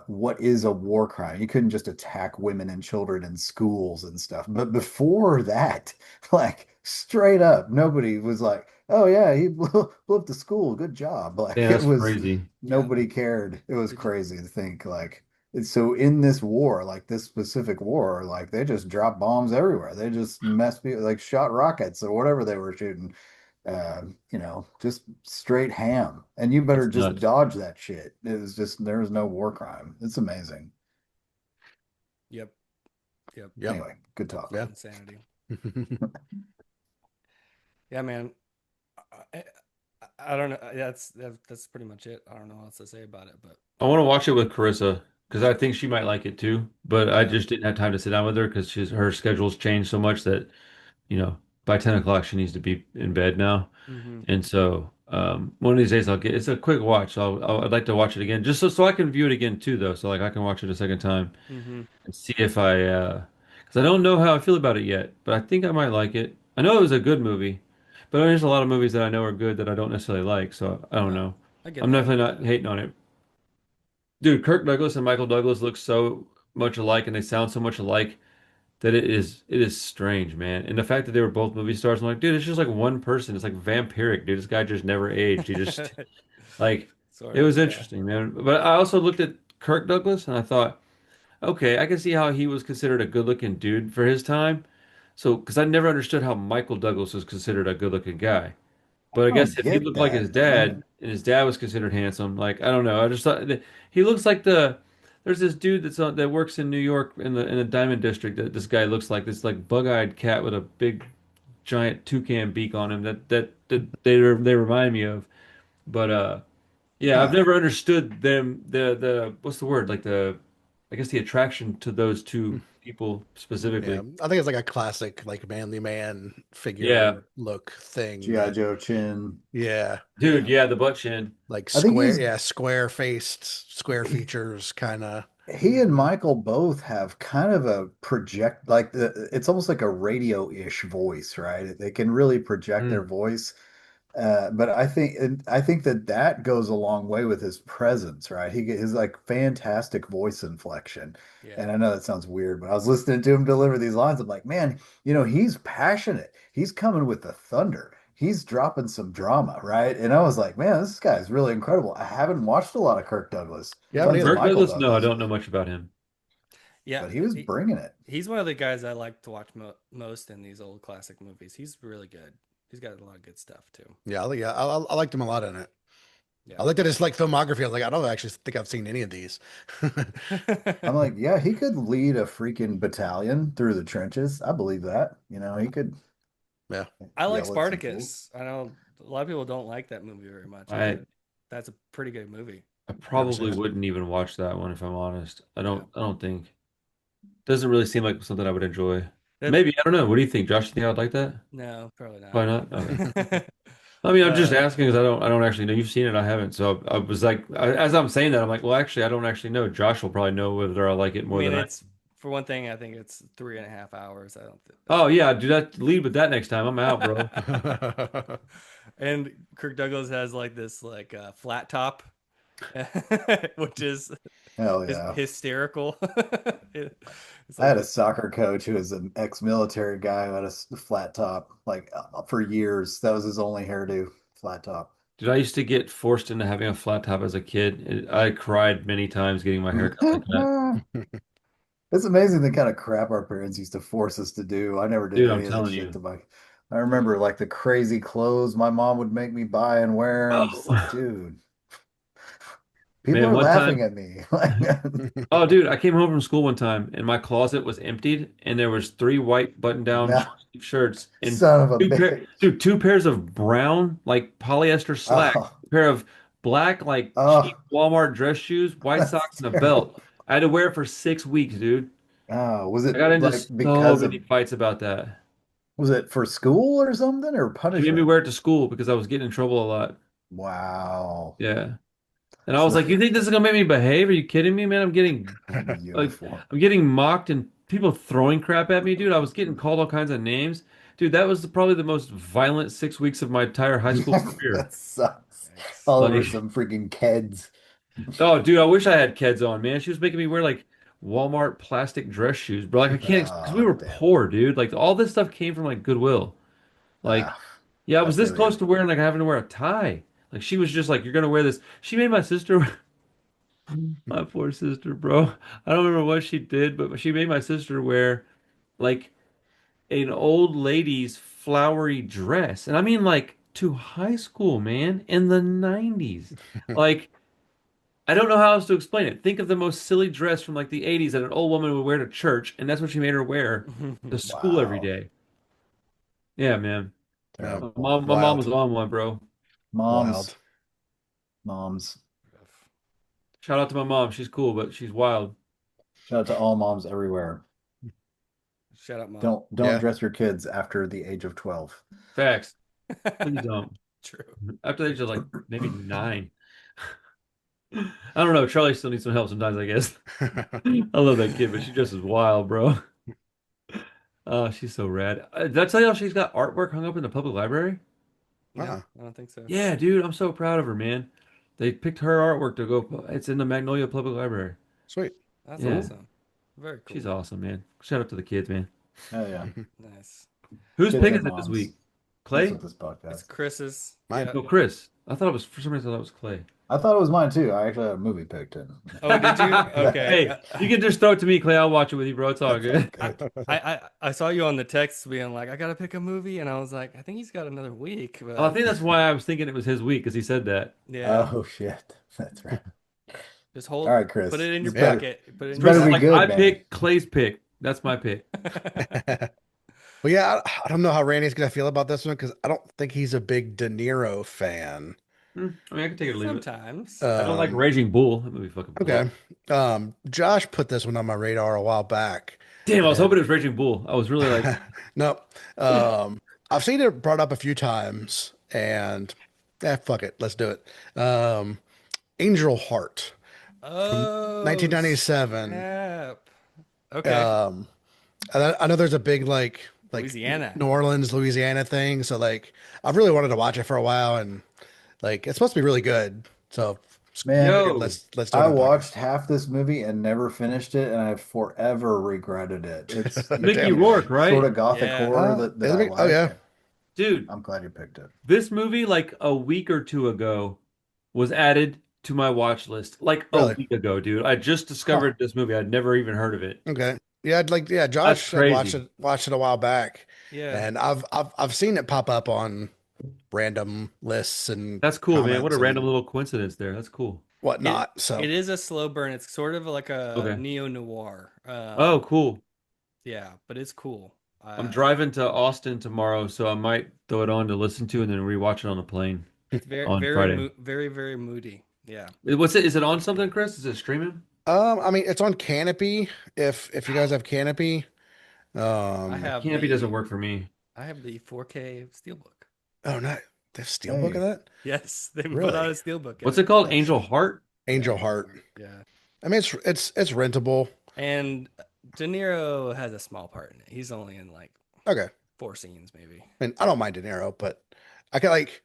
what is a war crime. You couldn't just attack women and children in schools and stuff. But before that, like, straight up, nobody was like, oh, yeah, he blew up the school. Good job. Like, Yeah, it that's was crazy. yeah. nobody cared. It was Did you, crazy to think like so in this war, like this specific war, like they just dropped bombs everywhere. They just messed people like shot rockets or whatever they were shooting. Just straight ham. And you better That's just nuts. dodge that shit. It was just there was no war crime. It's amazing. yep, yep, Yep. Anyway, good talk. Yeah. insanity. Yeah, man. I, I don't know. That's pretty much it. I don't know what else to say about it, but I want to watch it with Carissa because I think she might like it too. But I yeah. just didn't have time to sit down with her because her schedule's changed so much that, you know, by 10 o'clock she needs to be in bed now. Mm-hmm. And so one of these days I'll get it's a quick watch. So I'd like to watch it again just so I can view it again too though. So like I can watch it a second time Mm-hmm. and see if I because I don't know how I feel about it yet, but I think I might like it. I know it was a good movie, but there's a lot of movies that I know are good that I don't necessarily like, so I don't No, know. I get I'm that. definitely not hating on it. Dude, Kirk Douglas and Michael Douglas look so much alike and they sound so much alike that it is strange, man. And the fact that they were both movie stars, I'm like, dude, it's just like one person. It's like vampiric, dude. This guy just never aged. He just like Sort it of, was yeah. interesting, man. But I also looked at Kirk Douglas and I thought, okay, I can see how he was considered a good-looking dude for his time. So, because I never understood how Michael Douglas was considered a good-looking guy. But I I don't guess if he get looked like his that, man. dad and his dad was considered handsome, like I don't know. I just thought that he looks like there's this dude that works in New York in the Diamond District that this guy looks like this like bug-eyed cat with a big giant toucan beak on him that they remind me of. But yeah, I've Huh. never understood them the what's the word? Like I guess the attraction to those two people Yeah. specifically. I think it's like a classic, like manly man Yeah, figure look thing G.I. that, Joe chin. yeah, dude, yeah, the butt chin. like I think square, he's yeah, square faced, square features kind of. he and Michael both have kind of a project like it's almost like a radio-ish voice, right? They can really project their Mm. voice. But I think that that goes a long way with his presence, right? His like fantastic voice inflection. Yeah. And I know that sounds weird, but I was listening to him deliver these lines. I'm like, man, he's passionate. He's coming with the thunder. He's dropping some drama, right? And I was like, man, this guy is really incredible. I haven't watched a lot of Kirk Douglas, Yeah, but tons of either. Kirk Michael Douglas? No, I Douglas, don't know much about him. Yeah. but he was bringing it. He's one of the guys I like to watch most in these old classic movies. He's really good. He's got a lot of good stuff too. Yeah, I liked him a lot in it. Yeah. I looked at his like filmography. I was like, I don't actually think I've seen any of these. I'm like, yeah, he could lead a freaking battalion through the trenches. I believe that. He could Yeah. I like yell at some fools. Spartacus. I know a lot of people don't like that movie very much. I That's a pretty good movie. I Never seen probably it. wouldn't even watch that one if I'm honest. I Yeah. don't think doesn't really seem like something I would enjoy. That, Maybe, I don't know. What do you think, Josh? You think I'd like that? no, probably Why not? Okay. not. I mean, I'm just uh, asking because I don't actually know. You've seen it, I haven't. So I was like, as I'm saying that, I'm like, well, actually, I don't actually know. Josh will probably know whether I like it I more mean, than I. it's For one thing, I think it's 3.5 hours. I don't think Oh yeah, do that. Lead with that next time. I'm out, bro. And Kirk Douglas has like this flat top, which is Hell yeah. hysterical. It's I like had a this. soccer coach who was an ex-military guy who had a flat top, like for years. That was his only hairdo, flat top. Dude, I used to get forced into having a flat top as a kid. I cried many times getting my hair cut like that. It's amazing the kind of crap our parents used to force us to do. I never did Dude, I'm any of that telling shit you. to my. I remember like the crazy clothes my mom would make me buy and wear. I'm just like, Oh, dude, people man, are one laughing time. at me. Like, Oh, dude, I came home from school one time and my closet was emptied and there was three white button-down no, shirts and son of a bitch. two pairs of brown like polyester slacks, Oh, a pair of black like cheap oh, Walmart dress shoes, white that's socks, and a belt. terrible. I had to wear it for 6 weeks, dude. Oh, was I it got into like so because many of, fights about that. was it for school or something or She made me punishment? wear it to school because I was getting in trouble a lot. Wow. Yeah. And I It's was not like, "You think this is gonna make me behave? Are you kidding me, man? Like, uniform. I'm getting mocked and people throwing crap at me, dude. I was getting called all kinds of names, dude. That was probably the most violent 6 weeks of my entire high school career. That sucks. Yikes. All over Like, some freaking kids. oh, dude, I wish I had Keds on, man. She was making me wear like Walmart plastic dress shoes, bro. Like, I can't because we Oh, were damn. poor, dude. Like, all this stuff came from like Goodwill. Like, Ah, yeah, I I was this feel close you. to wearing like having to wear a tie. Like, she was just like, "You're gonna wear this." She made my sister. My poor sister, bro. I don't remember what she did, but she made my sister wear like an old lady's flowery dress. And I mean like to high school, man, in the 90s. Like, I don't know how else to explain it. Think of the most silly dress from like the 80s that an old woman would wear to church, and that's what she made her wear to school every Wow. day. Yeah, man. Yeah, Terrible. My mom was wild, on one, bro. Moms, wild. moms. Shout out to my mom. She's cool, but she's wild. Shout out to all moms everywhere. Shut up, mom. Don't Yeah. dress your kids after the age of 12. Facts. Please don't. True. After the age of like maybe 9. I don't know. Charlie still needs some help sometimes, I guess. I love that kid, but she's just as wild, bro. Oh, she's so rad. Did I tell y'all she's got artwork hung up in the public library? No, Uh-uh. I don't think so. Yeah, dude, I'm so proud of her, man. They picked her artwork to go. It's in the Magnolia Public Library. Sweet. That's Yeah, awesome. Very cool. she's awesome, man. Shout out to the kids, man. Oh yeah. Nice. Whose Kids pick and is it this moms. week? That's Clay? what this It's podcast. Chris's. Mine. Yeah. No, Chris. I thought it was for some reason I thought it was Clay. I thought it was mine too. I actually had a movie picked in. Oh, did you? Okay. Hey, you can just throw it to me, Clay. I'll watch it with you, bro. It's all good. I saw you on the text being like, I gotta pick a movie, and I was like, I think he's got another week, Oh, I but think that's why I was thinking it was his week because he said that. yeah, Oh shit. That's right. just All hold, right, Chris. put it in You your better pocket, put it in better Chris your is be like, good, I man. pick Clay's pick. That's my pick. Well, yeah, I don't know how Randy's gonna feel about this one because I don't think he's a big De Niro fan. I mean, I can take it or leave it. Sometimes. I don't like Um, Raging Bull. That movie fucking blows. okay. Josh put this one on my radar a while back. Damn, I was And hoping it was Raging Bull. I was really like, no, I've seen it brought up a few times, and fuck it, let's do it. Angel Heart from Oh 1997. snap! Okay, Um, I know there's a big like Louisiana. New Orleans, Louisiana thing, so like I've really wanted to watch it for a while, and like it's supposed to be really good. So Man, figured yo, let's do it I on the podcast. watched half this movie and never finished it, and I've forever regretted it. It's Mickey Damn. Rourke, right? sort of gothic Yeah. horror that Is I it oh like. yeah, Dude, I'm glad you picked it. this movie, like a week or two ago, was added to my watch list. Like a really? week ago, dude. I just Huh. discovered this movie. I'd never even heard of it. Okay. Yeah, That's Josh had crazy. watched it a while back, Yeah, and I've seen it pop up on random lists and That's cool, man. What a comments random and little coincidence there. That's cool. whatnot. So it is a slow burn. It's sort of like a Okay. neo noir. Oh, cool. Yeah, but it's cool. I'm driving to Austin tomorrow, so I might throw it on to listen to and then rewatch it on the plane It's very, on very, Friday. very, very moody. Yeah. What's it? Is it on something, Chris? Is it streaming? I mean it's on Canopy if you guys have Canopy. I have Canopy doesn't work for me. I have the 4K steelbook. Oh no, they have steelbook Hey. of that? Yes, they put Really? out a steelbook. What's it called? Nice. Angel Heart? Angel Heart. Yeah. I mean it's rentable. And De Niro has a small part in it. He's only in like Okay. 4 scenes, maybe. I mean, I don't mind De Niro, but I can like,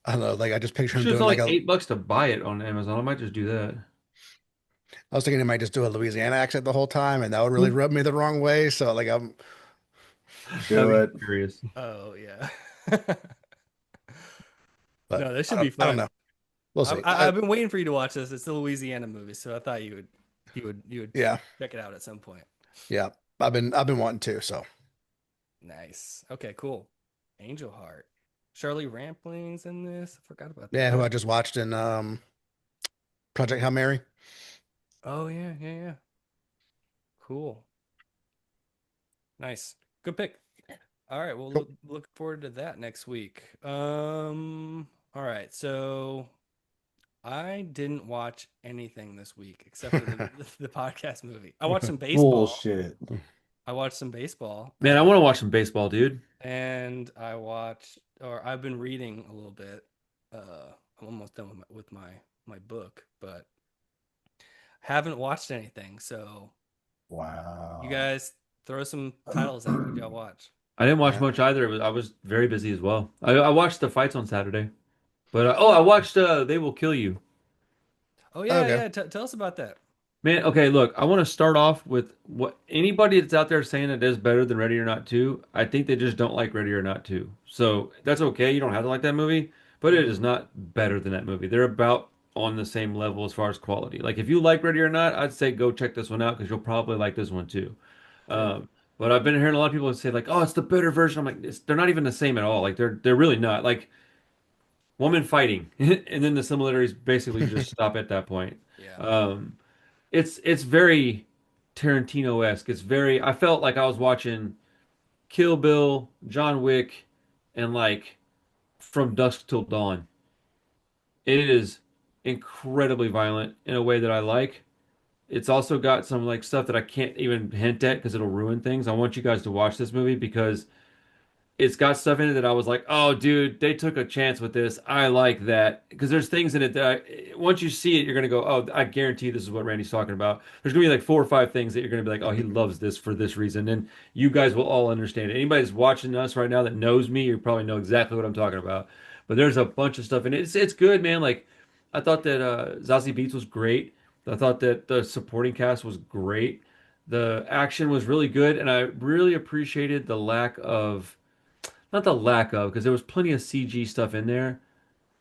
I don't know, like I just picture him Sure, it's doing only like like a. $8 to buy it on Amazon. I might just do that. I was thinking he might just do a Louisiana accent the whole time, and that would really Hmm. rub me the wrong way. So like I'm, That'd Do be it. curious. Oh yeah. but No, this I should don't, be I don't fun. know. We'll see. I I've been waiting for you to watch this. It's the Louisiana movie, so I thought you would yeah, check it out at some point. yeah. I've been wanting to. So Nice. Okay, cool. Angel Heart. Shirley Rampling's in this. I forgot about yeah, who that. I just watched in Project Hail Mary. Oh yeah, yeah, yeah. Cool. Nice. Good pick. All right, we'll Cool. look forward to that next week. All right, so I didn't watch anything this week except for the the podcast movie. I watched some baseball. Bullshit. I watched some baseball. Man, I want to watch some baseball, dude. And I've been reading a little bit. I'm almost done with my book, but haven't watched anything. So you Wow. guys throw some titles out. What y'all watch? I didn't watch Yeah. much either. I was very busy as well. I watched the fights on Saturday, but oh, I watched They Will Kill You. Oh yeah, Okay. yeah. Tell us about that. Man, okay, look, I want to start off with what anybody that's out there saying it is better than Ready or Not 2. I think they just don't like Ready or Not 2. So that's okay. You don't have to like that movie, but it is Hmm. not better than that movie. They're about on the same level as far as quality. Like if you like Ready or Not, I'd say go check this one out because you'll probably like this one too. Okay. But I've been hearing a lot of people say like, "Oh, it's the better version." I'm like, they're not even the same at all. Like they're really not. Like woman fighting, and then the similarities basically just stop at that point. Yeah. Um, it's very Tarantino-esque. It's very I felt like I was watching Kill Bill, John Wick, and like From Dusk Till Dawn. It is incredibly violent in a way that I like. It's also got some like stuff that I can't even hint at because it'll ruin things. I want you guys to watch this movie because it's got stuff in it that I was like, oh, dude, they took a chance with this. I like that because there's things in it that once you see it, you're gonna go, oh, I guarantee this is what Randy's talking about. There's gonna be like 4 or 5 things that you're gonna be like, oh, he loves this for this reason, and you guys will all understand it. Anybody that's watching us right now that knows me, you probably know exactly what I'm talking about. But there's a bunch of stuff in it. It's good, man. Like I thought that Zazie Beetz was great. I thought that the supporting cast was great. The action was really good, and I really appreciated the lack of not the lack of, because there was plenty of CG stuff in there,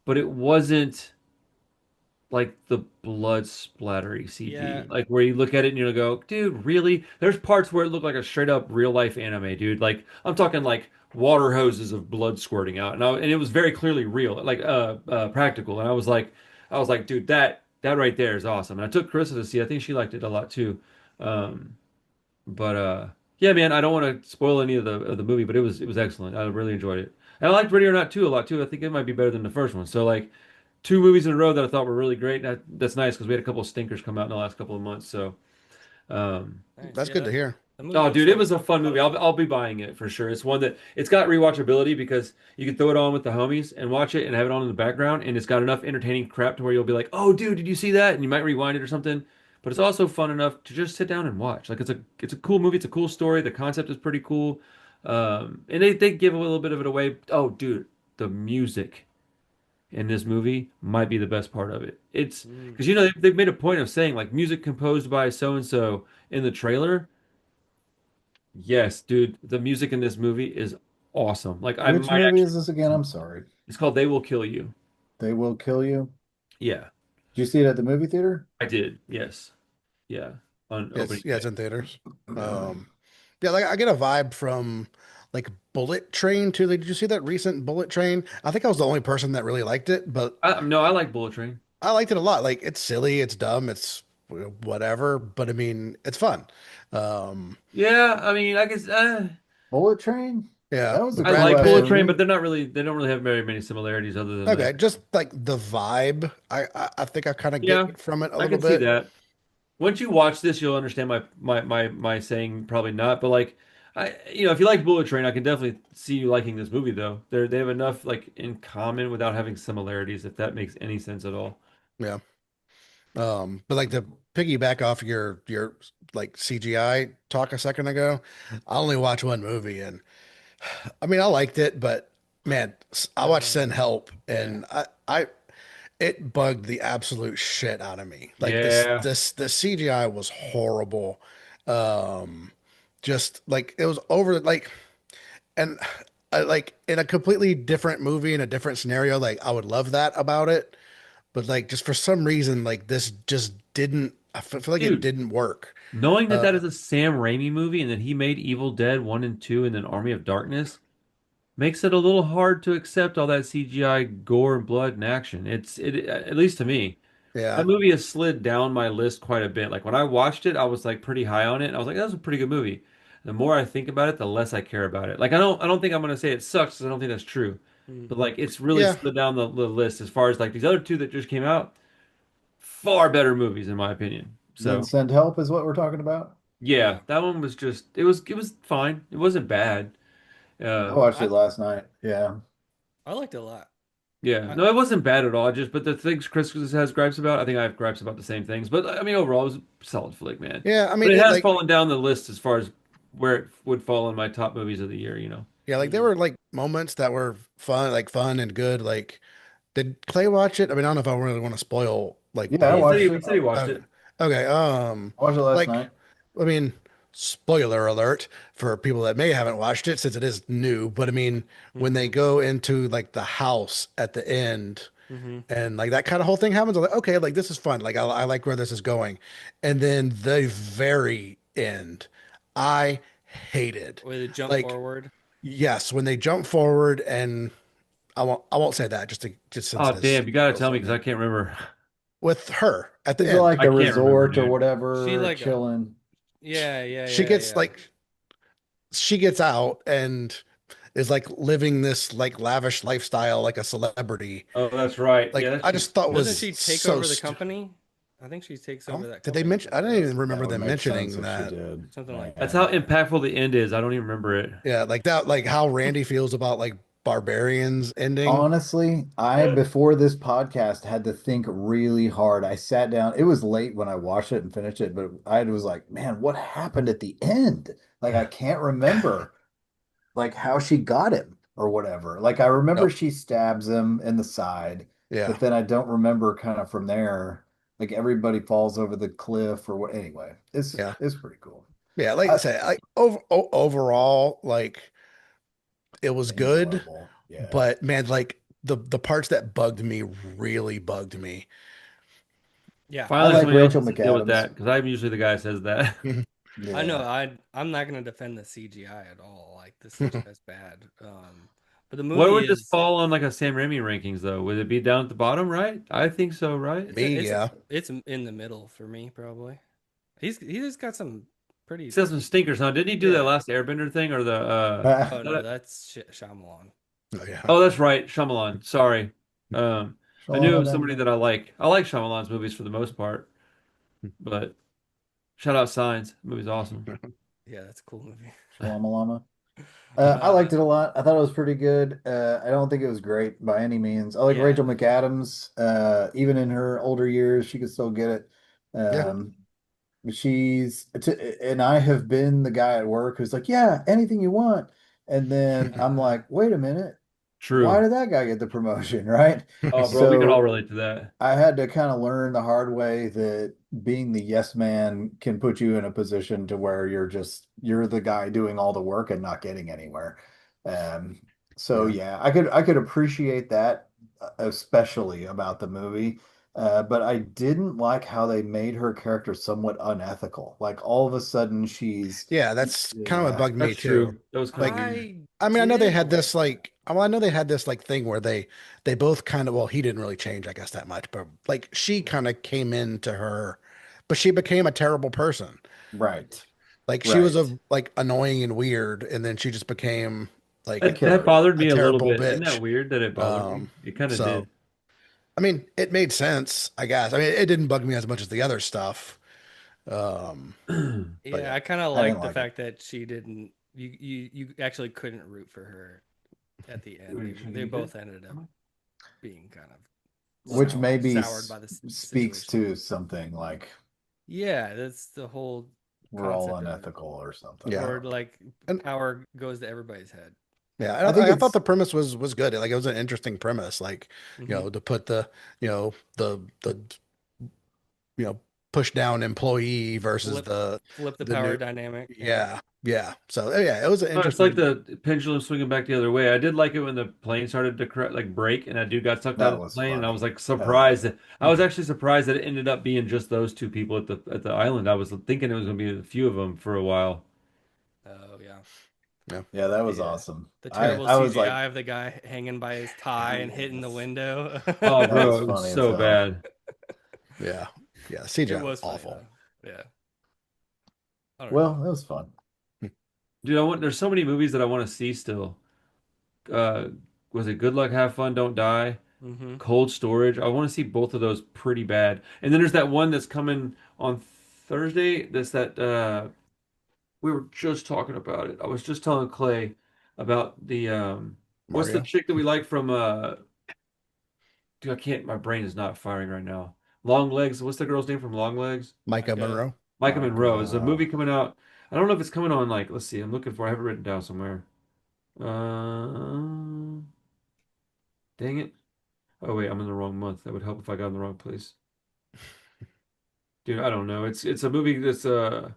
but it wasn't like the blood splattery Yeah. CG. Like where you look at it and you go, dude, really? There's parts where it looked like a straight up real life anime, dude. Like I'm talking like water hoses of blood squirting out, and it was very clearly real, like practical. And I was like, dude, that right there is awesome. And I took Carissa to see. I think she liked it a lot too. Um, but yeah, man, I don't want to spoil any of the movie, but it was excellent. I really enjoyed it. And I liked Ready or Not 2 a lot too. I think it might be better than the first one. So like 2 movies in a row that I thought were really great. That's nice because we had a couple of stinkers come out in the last couple of months. So um, Nice. That's Yeah, good to hear. that movie oh, looks dude, it like was a fun a lot movie. of I'll fun. I'll be buying it for sure. It's one that it's got rewatchability because you can throw it on with the homies and watch it and have it on in the background, and it's got enough entertaining crap to where you'll be like, "Oh, dude, did you see that?" And you might rewind it or something. But it's also fun enough to just sit down and watch. Like it's a cool movie. It's a cool story. The concept is pretty cool, and they give a little bit of it away. Oh, dude, the music in this movie might be the best part of it. It's Mm. because they've made a point of saying like music composed by so and so in the trailer. Yes, dude, the music in this movie is awesome. Like I Which might movie actually, is this again? I'm sorry. it's called They Will Kill You. They Will Kill You. Yeah, Did you see it at the movie theater? I did. Yes, yeah, on opening Yeah, it's day. in theaters. Yeah, like I get a vibe from like Bullet Train too. Like, did you see that recent Bullet Train? I think I was the only person that really liked it, but No, I like Bullet Train. I liked it a lot. Like it's silly, it's dumb, it's whatever, but I mean, it's fun. Um, Yeah, I mean, I guess Bullet Train? yeah, That was a with I Brad cool like ass Bullet Pitt. Train, movie. but they don't really have very many similarities other than the Okay, just like the vibe, I think I kind of yeah, get from it a I little can see bit. that. Once you watch this, you'll understand my saying probably not, but like if you like Bullet Train, I can definitely see you liking this movie though. They have enough like in common without having similarities, if that makes any sense at all. Yeah. But like piggyback off your like CGI talk a second ago, I only watched one movie, and I mean I liked it, but man, I watched Send Help, Yeah. and I it bugged the absolute shit out of me. Like Yeah, the CGI was horrible. Um, just like it was over like and like in a completely different movie in a different scenario, like I would love that about it. But like just for some reason, like this just didn't. Feel like it dude. didn't work. Knowing that Uh, that is a Sam Raimi movie and that he made Evil Dead 1 and 2 and then Army of Darkness makes it a little hard to accept all that CGI gore and blood and action. It at least to me. That yeah, movie has slid down my list quite a bit. Like when I watched it, I was like pretty high on it. And I was like, that was a pretty good movie. The more I think about it, the less I care about it. Like I don't think I'm gonna say it sucks 'cause I don't think that's true. But Hmm. like it's really yeah, slid down the list as far as like these other two that just came out, far better movies in my opinion. Then So Send Help is what we're talking about. yeah, Yeah. that one was just it was fine. It wasn't bad. I Uh, watched I it last night. Yeah. I liked it a lot. yeah, I no, it wasn't bad at all. Just but the things Chris has gripes about, I think I have gripes about the same things. But I mean, overall, it was a solid flick, man. yeah. I But mean, it it has like fallen down the list as far as where it would fall in my top movies of the year. You know. yeah, like there mm, were like moments that were fun and good. Like, did Clay watch it? I mean, I don't know if I really want to spoil like Yeah, I the He said watched he it. said he watched okay, it. okay. I watched it last Like, night. I mean, spoiler alert for people that may haven't watched it since it is new. But I mean, when they hmm go into like the house at the end. hmm And like that kind of whole thing happens. I'm like, okay, like this is fun. Like I like where this is going. And then the very end, I hated. With a jump Like, forward. yes, when they jump forward, and I won't say that just since Oh it is damn, you got to spoils tell me because I something. can't remember. With her at the Is it end, like I the can't remember, resort or dude. She whatever, like chilling? she gets like she gets out and is like living this like lavish lifestyle like a celebrity. Oh, that's right. Yeah, Like that I shit's just thought doesn't was she take so over the stupid. company? I think she takes I over don't, that did they company mention? I somewhere, didn't right? even That remember would them make sense mentioning if she that. did. Something like that's that. how Man. Yeah. impactful the end is. I don't even remember it. Yeah, like that, like how Randy feels about like Barbarians ending. Honestly, I before this podcast had to think really hard. I sat down. It was late when I watched it and finished it, but I was like, man, what happened at the end? Like I can't remember like how she got him or whatever. Like I remember Nope. she stabs him in the side, Yeah. but then I don't remember kind of from there. Like everybody falls over the cliff or what. Anyway, Yeah. it's pretty cool. Yeah. Like I I, said, like overall, like it was good, enjoyable. Yeah. but man, like the parts that bugged me really bugged me. Yeah. I Finally, like somebody else Rachel has to deal with McAdams. that because I'm usually the guy that says that. I know. Yeah. I'm not gonna defend the CGI at all. Like the CGI is bad. But the Where movie would this is fall on like a Sam Raimi rankings though? Would it be down at the bottom, right? I think so, right? it's Me, a, it's a, yeah. it's in the middle for me probably. He's got some He pretty said some stinkers, huh? Didn't he do that yeah. last Airbender thing or the Oh no, that- that's Shyamalan. Oh yeah. oh, that's right, Shyamalan. Sorry. Um, I knew it was somebody Shalom, that I like. I like Shyamalan's movies for the most part, but shout out Signs. The movie's awesome. Yeah, that's a cool movie. Shalamalama. I Uh, liked it a lot. I thought it was pretty good. I don't think it was great by any means. I like yeah. Rachel McAdams. Even in her older years, she could still get it. Yeah. And I have been the guy at work who's like, yeah, anything you want. And then I'm like, wait a minute, why True. did that guy get the promotion, right? Oh, bro, we can all So relate to that. I had to kind of learn the hard way that being the yes man can put you in a position to where you're the guy doing all the work and not getting anywhere. Um, so Yeah. yeah, I could appreciate that, especially about the movie. But I didn't like how they made her character somewhat unethical. Like all of a sudden she's Yeah, that's kind of what yeah, bugged me That's too. true. That was kind of Like, weird. I I mean, I know they did had this like that. like, well, I know they had this like thing where they both kind of, well, he didn't really change, I guess, that much, but like she kind of came into her, but she became a terrible person. right, Like she was right. a like annoying and weird, and then she just became A like That killer. bothered a me a little terrible bit. Isn't that bitch. weird that it bothered me? Um, It kind of so did. I mean, it made sense, I guess. I mean, it didn't bug me as much as the other stuff. Um, but Yeah, yeah, I kind of I didn't like the like it. fact that she didn't. You actually couldn't root for her at the end. Wait, should I They give you good? both ended up being kind of Which maybe soured by the speaks situation. to something like Yeah, that's the whole We're all concept of it. unethical or something. I Yeah. Or don't know. like And power goes to everybody's head. yeah, I think I thought it's the premise was good. Like it was an interesting premise. Like, Hmm. to put the you know push down employee versus Flip the flip the the power new dynamic. Yeah. yeah. So yeah, it was an It's like interesting. the pendulum swinging back the other way. I did like it when the plane started to like break and that dude got sucked out that of the was plane, and I funny. was like Hell yeah. surprised that I was actually surprised that it ended up being just those two people at the island. I was thinking it was going to be a few of them for a while. Oh yeah. Yeah. Yeah, that was Yeah. awesome. The I terrible I was like, CGI of the guy hanging by his tie and hitting the yes. window. Oh, That was bro, it was funny as so hell. bad. Yeah. Yeah. It CGI was was funny awful. though. Yeah. I don't know. Well, it was fun. Dude, there's so many movies that I want to see still. Uh, was it Good Luck, Have Fun, Don't Die? Hmm. Cold Storage. I want to see both of those pretty bad. And then there's that one that's coming on Thursday. That's that we were just talking about it. I was just telling Clay about the what's the Mario, chick that we like from dude, I can't, my brain is not firing right now. Long Legs. What's the girl's name from Long Legs? Micah Micah. Monroe. Micah Like, Monroe. There's a movie coming out. I don't know if it's coming on like, let's see, I'm looking for, I have it written down somewhere. Dang it. Oh wait, I'm in the wrong month. That would help if I got in the wrong place. Dude, I don't know. It's a movie that's it's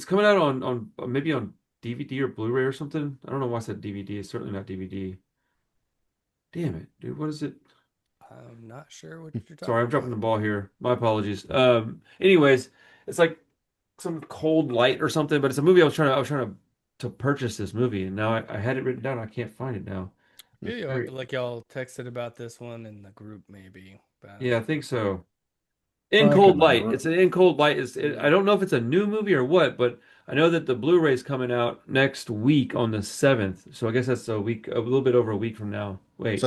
coming out on maybe on DVD or Blu-ray or something. I don't know why I said DVD. It's certainly not DVD. Damn it, dude. What is it? I'm not sure what you're Sorry, I'm talking dropping about. the ball here. My apologies. Anyways, it's like some cold light or something, but it's a movie I was trying to purchase this movie, and now I had it written down. I can't find it now. Yeah, Very, like y'all texted about this one in the group maybe. But I don't yeah, I know. think so. In I couldn't Cold Light. remember. It's an In Cold Light. I Mm. don't know if it's a new movie or what, but I know that the Blu-ray's coming out next week on the 7th. So I guess that's a little bit over a week from now. So Wait.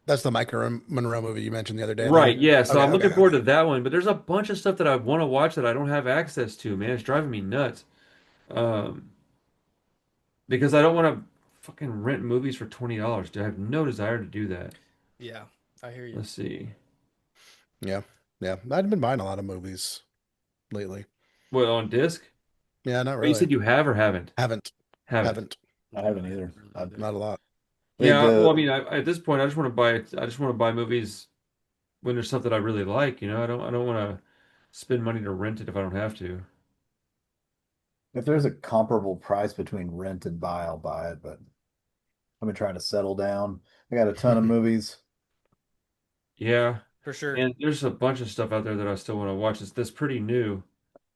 that's the Micah Monroe movie you mentioned the other day. Then Right, yeah. So okay, I'm okay, looking forward okay. to that one, but there's a bunch of stuff that I want to watch that I don't have access to, man. It's driving me nuts. Um, because I don't want to fucking rent movies for $20. Dude, I have no desire to do that. Yeah, I hear you. Let's see. Yeah, yeah. I've been buying a lot of movies lately. What, on disc? Yeah, not Oh, you really. said you have or haven't? Haven't, Haven't. haven't. I No, haven't I either. haven't really either. Not a lot. Like Yeah, well, I the mean, at this point, I just want to buy movies when there's something I really like, I don't want to spend money to rent it if I don't have to. if there's a comparable price between rent and buy, I'll buy it. But I've been trying to settle down. I got a ton of movies. Yeah, For sure. and there's a bunch of stuff out there that I still want to watch. It's that's pretty new.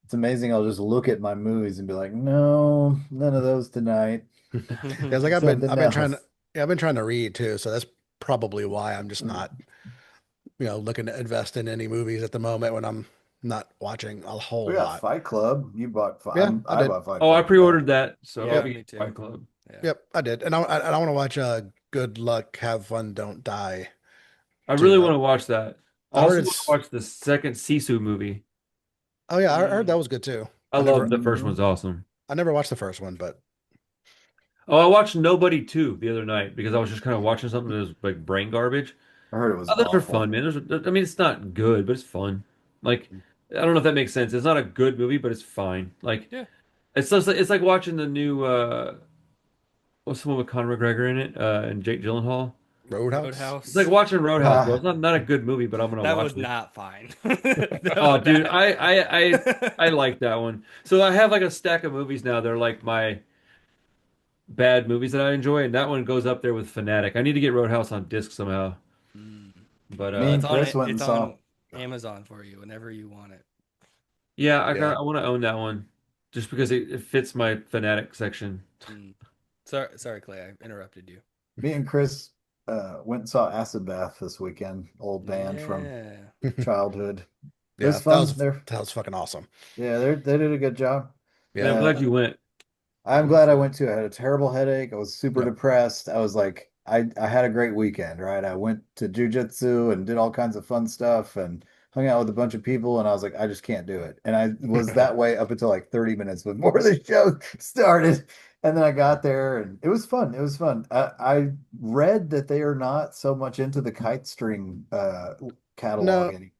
It's amazing. I'll just look at my movies and be like, no, none of those tonight. Yeah, it's like Something I've been trying to else. yeah, I've been trying to read too, so that's probably why I'm just Mm. not, looking to invest in any movies at the moment when I'm not watching a whole We got lot. Fight Club. You bought Yeah, I I did. bought Fight Oh, I Club today. pre-ordered that, so I'll Yeah, Yep, be me getting too. Fight Club. Yeah. yep, I did. And I want to watch Good Luck, Have Fun, Don't Die I really too. want to watch that. I I heard also want to it's watch the second Sisu movie. oh yeah, I heard Mm. that was good too. I love the first Mhm. one's awesome. I never watched the first one, but Oh, I watched Nobody 2 the other night because I was just kind of watching something that was like brain garbage. I heard it was Oh, those are awful. fun, man. I mean, it's not good, but it's fun. Like, I don't know if that makes sense. It's not a good movie, but it's fine. Like, Yeah. it's like watching the new what's the one with Conor McGregor in it, and Jake Gyllenhaal. Roadhouse. It's like Roadhouse. watching Roadhouse, bro. It's Ah, not a good movie, but I'm gonna That watch was it. not fine. Oh, dude, That. I like that one. So I have like a stack of movies now. They're like my bad movies that I enjoy, and that one goes up there with Fanatic. I need to get Roadhouse on disc somehow. Mm. But me Well, and Chris went and it's saw. on Amazon for you whenever you want it. yeah, Yeah. I want to own that one just because it fits my Fanatic section. Mm. Sorry, Clay, I interrupted you. Me and Chris went and saw Acid Bath this weekend. Old band from Yeah. childhood. It Yeah, was fun. They're that was fucking awesome. yeah, they did a good job. Man, I'm Yeah. glad you went. I'm glad I went to. I had a terrible headache. I was super Yep. depressed. I was like, I had a great weekend, right? I went to jujitsu and did all kinds of fun stuff and hung out with a bunch of people, and I was like, I just can't do it. And I was that way up until like 30 minutes before the show started. And then I got there and it was fun. It was fun. I read that they are not so much into the kite string catalog No, anymore.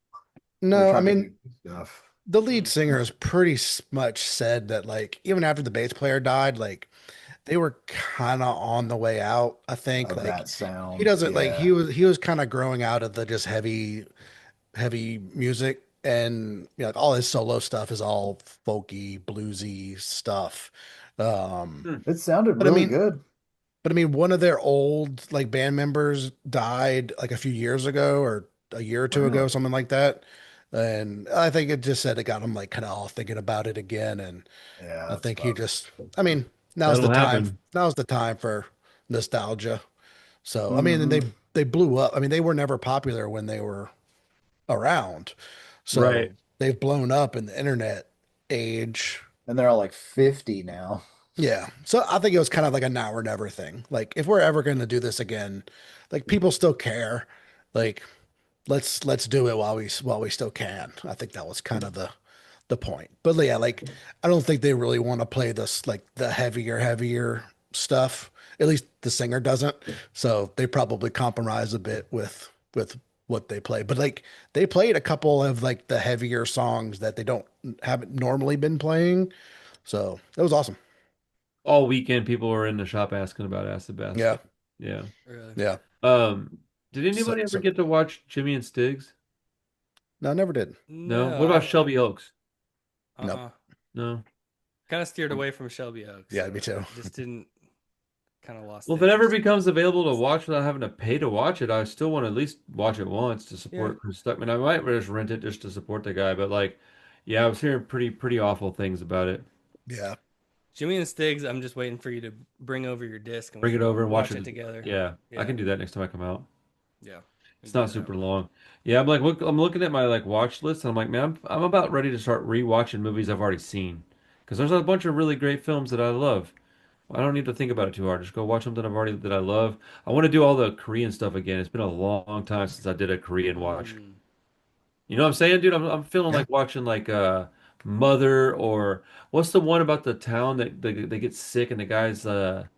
They're No, I trying to mean, do new stuff the lead singer has pretty much said that, like, even after the bass player died, like, they were kind of on the way out. I think, of like, that he sound. doesn't like Yeah. he was kind of growing out of the just heavy music, and you know, like, all his solo stuff is all folky, bluesy stuff. Um, Hmm. It sounded but I really mean, good. one of their old like band members died like a few years ago or a year or two ago, Really? something like that. And I think it just said it got him like kind of all thinking about it again. And Yeah, I that's think he tough. just, I mean, That'll happen. now's the time for nostalgia. So, I mean, and Hmm. they blew up. I mean, they were never popular when they were around. Right. So they've blown up in the internet age. And they're all like 50 now. Yeah. So I think it was kind of like a now or never thing. Like if we're ever going to do this again, like people still care. Like let's do it while we still can. I think that was kind of the point. But yeah, like I don't think they really want to play this like the heavier stuff. At least the singer doesn't. So they probably compromise a bit with what they play. But like they played a couple of like the heavier songs that they don't haven't normally been playing. So that was awesome. All weekend, people were in the shop asking about Acid Bath Yeah. stuff. Yeah. Really. Yeah. Did anybody ever So get to watch Jimmy and Stiggs? no, I never did. No. No, What about Shelby Oaks? Nope. uh-uh. No. Kind of steered away from Shelby Oaks, Yeah, so me too. just didn't kind of lost Well, if it ever interest. becomes available to watch without having to pay to watch it, I still want to at least watch it once to Yeah. support Chris Stuckman. I might just rent it just to support the guy, but like, yeah, I was hearing pretty awful things about it. Yeah. Jimmy and Stiggs, I'm just waiting for you to bring over your disc and we Bring it can over and watch watch it it. together. Yeah, I Yeah. can do that next time I come out. Yeah. We It's can not do that. super long. Yeah, I'm like, I'm looking at my like watch list, and I'm like, man, I'm about ready to start rewatching movies I've already seen because there's a bunch of really great films that I love. I don't need to think about it too hard. Just go watch something I've already that I love. I want to do all the Korean stuff again. It's been a long time since I did a Korean watch. Mm, You know what I'm saying, dude? I'm feeling Yeah. like watching like Mother or what's the one about the town that they get sick and the guy's the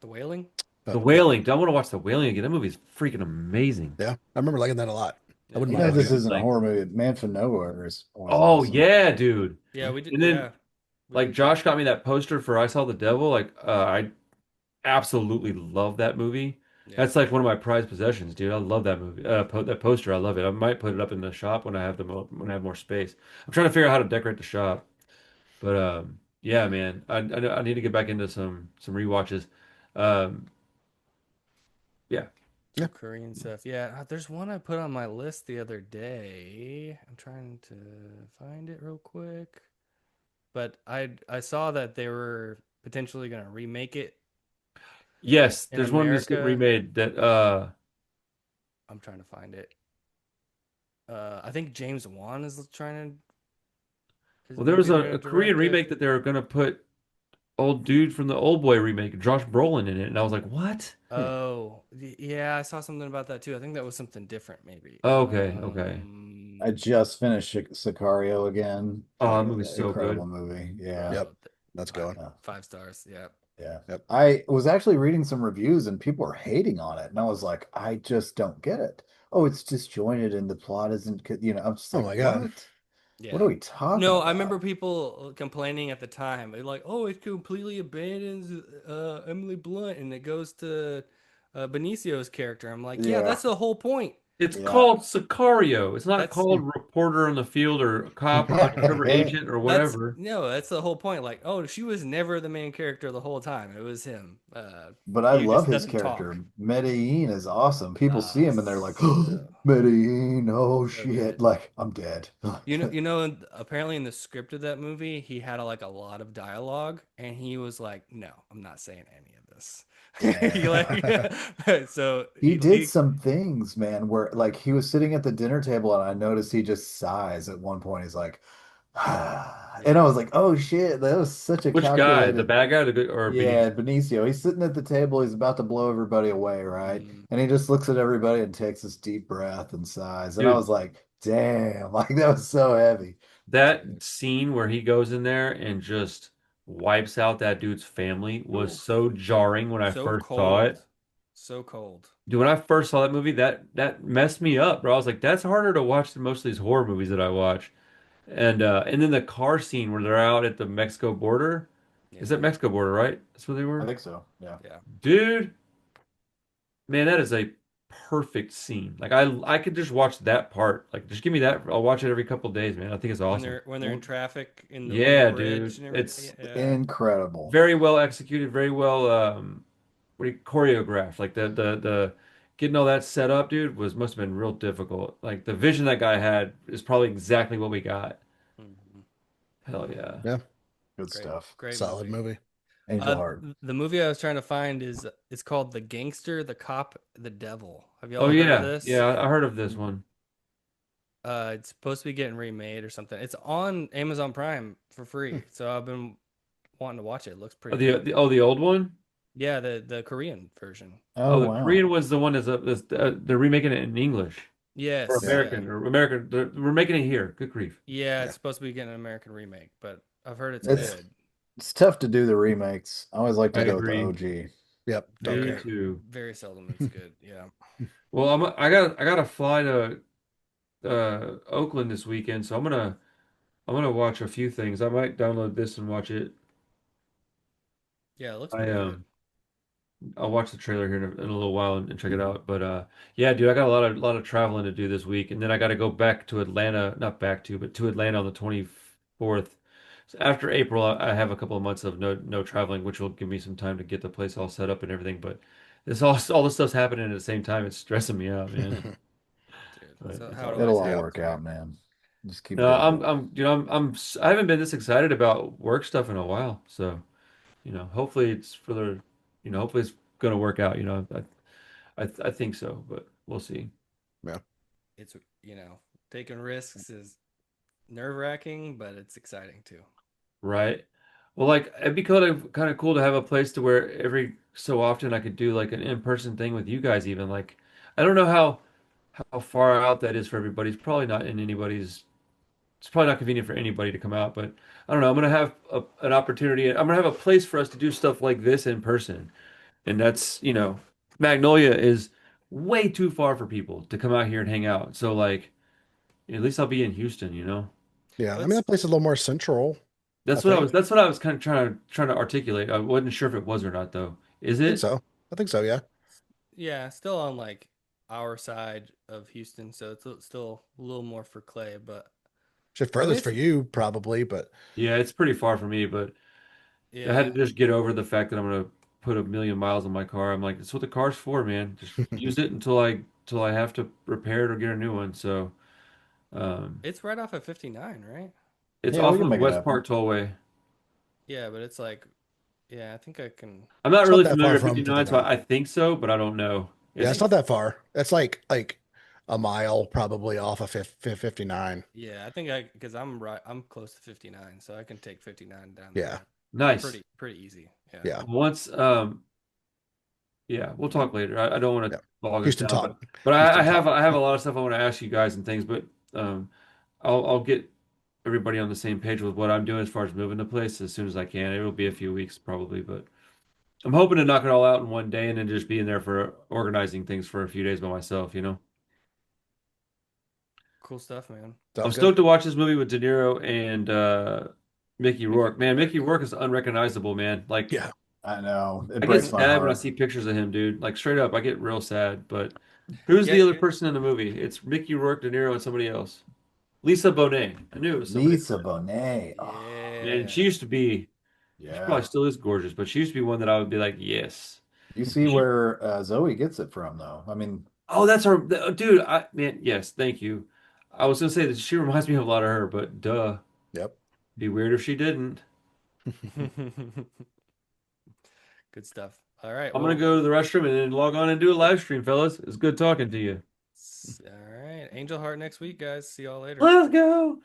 Wailing? The Yeah. Wailing. I want to watch The Wailing again. That movie's freaking amazing. Yeah. I remember liking that a lot. I Yeah. wouldn't You mind know, watching this it. isn't a Like, horror movie. Man from Nowhere is always oh awesome. yeah, dude. Yeah, we did. And then Yeah. We like did that. Josh got me that poster for I Saw the Devil. Like I absolutely love that movie. Yeah. That's like one of my prized possessions, dude. I love that movie. That poster, I love it. I might put it up in the shop when I have when I have more space. I'm trying to figure out how to decorate the shop, but yeah, man, I need to get back into some rewatches. Um, yeah, Yeah. Some Korean stuff. Yeah, there's one I put on my list the other day. I'm trying to find it real quick. But I saw that they were potentially going to remake it yes, in there's one that's getting America. remade that I'm trying to find it. I think James Wan is trying to well, is there was maybe they're a going to Korean direct it. remake that they were gonna put old dude from the Old Boy remake, Josh Brolin in it, and I was like, what? Oh, yeah, I saw something about that too. I think that was something different maybe. Oh, okay, okay. I just finished Sicario again. Oh, that movie's so Incredible good. movie. Yeah. Yep. Oh, That's going. Yeah. 5 stars. Yeah. Yeah. Yep. I was actually reading some reviews and people were hating on it. And I was like, I just don't get it. Oh, it's disjointed and the plot isn't, I'm just Oh like, my God. what? What are Yeah. we talking No, I remember about? people complaining at the time. They're like, "Oh, it completely abandons Emily Blunt and it goes to Benicio's character." I'm like, "Yeah, Yeah. that's the whole point. It's Yeah. called Sicario. It's not That's called reporter on the field or cop or undercover agent or that's whatever. no, that's the whole point. Like, oh, she was never the main character the whole time. It was him. But I He love just his doesn't character. talk. Medellin is awesome. People see him and they're like, oh, So Medellin, oh so shit. good. Like, I'm dead. Apparently in the script of that movie, he had like a lot of dialogue, and he was like, "No, I'm not saying any of this." He Yeah. like, so He did some things, man, where like he was sitting at the dinner table and I noticed he just sighs at one point. He's like, and I yeah, was like, oh shit, that was such a Which guy? The calculated. bad guy, the good or Yeah, Benicio? Benicio. He's sitting at the table. He's about to blow everybody away, right? mm, And he just looks at everybody and takes this deep breath and sighs. And I Dude, was like, damn, like that was so heavy. that scene where he goes in there and just wipes out that dude's family was oof, so jarring when I so first saw it. cold. So cold. Dude, when I first saw that movie, that messed me up, bro. I was like, that's harder to watch than most of these horror movies that I watch. And then the car scene where they're out at the Mexico border. Is that Yeah. Mexico border, right? That's where they I were? think so. Yeah. Yeah. Dude, man, that is a perfect scene. Like I could just watch that part. Like just give me that. I'll watch it every couple of days, man. I think it's awesome. When they're in traffic on the Yeah, bridge dude. and everything. It's Yeah. Incredible. very well executed, very well what do you, choreographed. Like the getting all that set up, dude, was must have been real difficult. Like the vision that guy had is probably exactly what we got. Mhm. Hell yeah. Yeah, Good Great, stuff. great solid movie. movie. Angel Heart. The movie I was trying to find is it's called The Gangster, the Cop, the Devil. Have Oh y'all heard of yeah. this? Yeah, I heard of this one. It's supposed to be getting remade or something. It's on Amazon Prime for free, so I've been wanting to watch it. It looks Oh, pretty good. the old one? Yeah, the Korean version. Oh Oh, the wow. Korean was the one they're remaking it in English or Yes, Yeah. yeah, American. We're making it here. Good grief. yeah. Yeah. It's supposed to be getting an American remake, but I've heard it's It's good. it's tough to do the remakes. I always like to I go with the agree. OG. Yep. Don't Me Very, care. too. very seldom it's good. Yeah. Well, I got to fly to Oakland this weekend, so I'm gonna watch a few things. I might download this and watch it. Yeah, it looks I pretty good. I'll watch the trailer here in a little while and check it out. But yeah, dude, I got a lot of traveling to do this week, and then I got to go back to Atlanta, not back to, but to Atlanta on the 24th. So after April, I have a couple of months of no traveling, which will give me some time to get the place all set up and everything. But this all this stuff's happening at the same time. It's stressing me out, man. Dude, But so it's how it all always It'll all happens, work right? out, man. Just keep no, doing it. you know, I haven't been this excited about work stuff in a while. So, you know, hopefully it's for the, you know, hopefully it's gonna work out. You know, I think so, but we'll see. Yeah. It's taking risks is nerve-wracking, but it's exciting too. Right. Well, like it'd be kind of cool to have a place to where every so often I could do like an in-person thing with you guys even. Like I don't know how far out that is for everybody. It's probably not convenient for anybody to come out, but I don't know. I'm gonna have an opportunity. I'm gonna have a place for us to do stuff like this in person. And that's, you know, Magnolia is way too far for people to come out here and hang out. So like at least I'll be in Houston, you know. Yeah. I mean, Let's that place is a little more central, I think. That's what I was kind of trying to articulate. I wasn't sure if it was or not though. Is I think it? so. I think so. Yeah. Yeah, still on like our side of Houston, so it's still a little more for Clay, but Shit, I mean furthest for you probably, but Yeah, it's pretty far for me, but I had to yeah, just get over the fact that I'm gonna put a million miles on my car. I'm like, that's what the car's for, man. Just use it until I have to repair it or get a new one. So um it's right off of 59, right? it's Yeah, we off can of make it West happen. Park Tollway. Yeah, but it's like, yeah, I think I can. I'm not it's not really that familiar far with from 59, so 59. I think so, but I don't know. Yeah, I it's It's not think that far. It's like a mile probably off of 59. yeah, because I'm close to 59, so I can take 59 down Yeah. there nice. pretty easy. Yeah. Yeah. Once yeah, we'll talk later. I don't want to Yeah. bog us Houston down, talk. but Houston talk. I have a lot of stuff I want to ask you guys and things, but um, I'll get everybody on the same page with what I'm doing as far as moving the place as soon as I can. It'll be a few weeks probably, but I'm hoping to knock it all out in one day and then just be in there for organizing things for a few days by myself, you know. Cool stuff, man. I'm Sounds good. stoked to watch this movie with De Niro and Mickey Rourke. Man, Mickey Rourke is unrecognizable, man. Like Yeah. I know. It I get breaks my sad when I heart. see pictures of him, dude. Like straight up, I get real sad. But who's the Yeah, other person in the movie? It's Mickey Rourke, De Niro, and somebody else. Lisa Bonet. I knew it was somebody. Lisa Bonet. Oh, Man, yeah. she used to be. She probably yeah. still is gorgeous, but she used to be one that I would be like, yes. You see She, where Zoe gets it from, though. I mean, oh, that's her, dude. Man, yes, thank you. I was gonna say that she reminds me of a lot of her, but duh, Yep. be weird if she didn't. Good stuff. All right. I'm gonna Well, go to the restroom and then log on and do a live stream, fellas. It's good talking to you. all right. Angel Heart next week, guys. See y'all later. Let's go.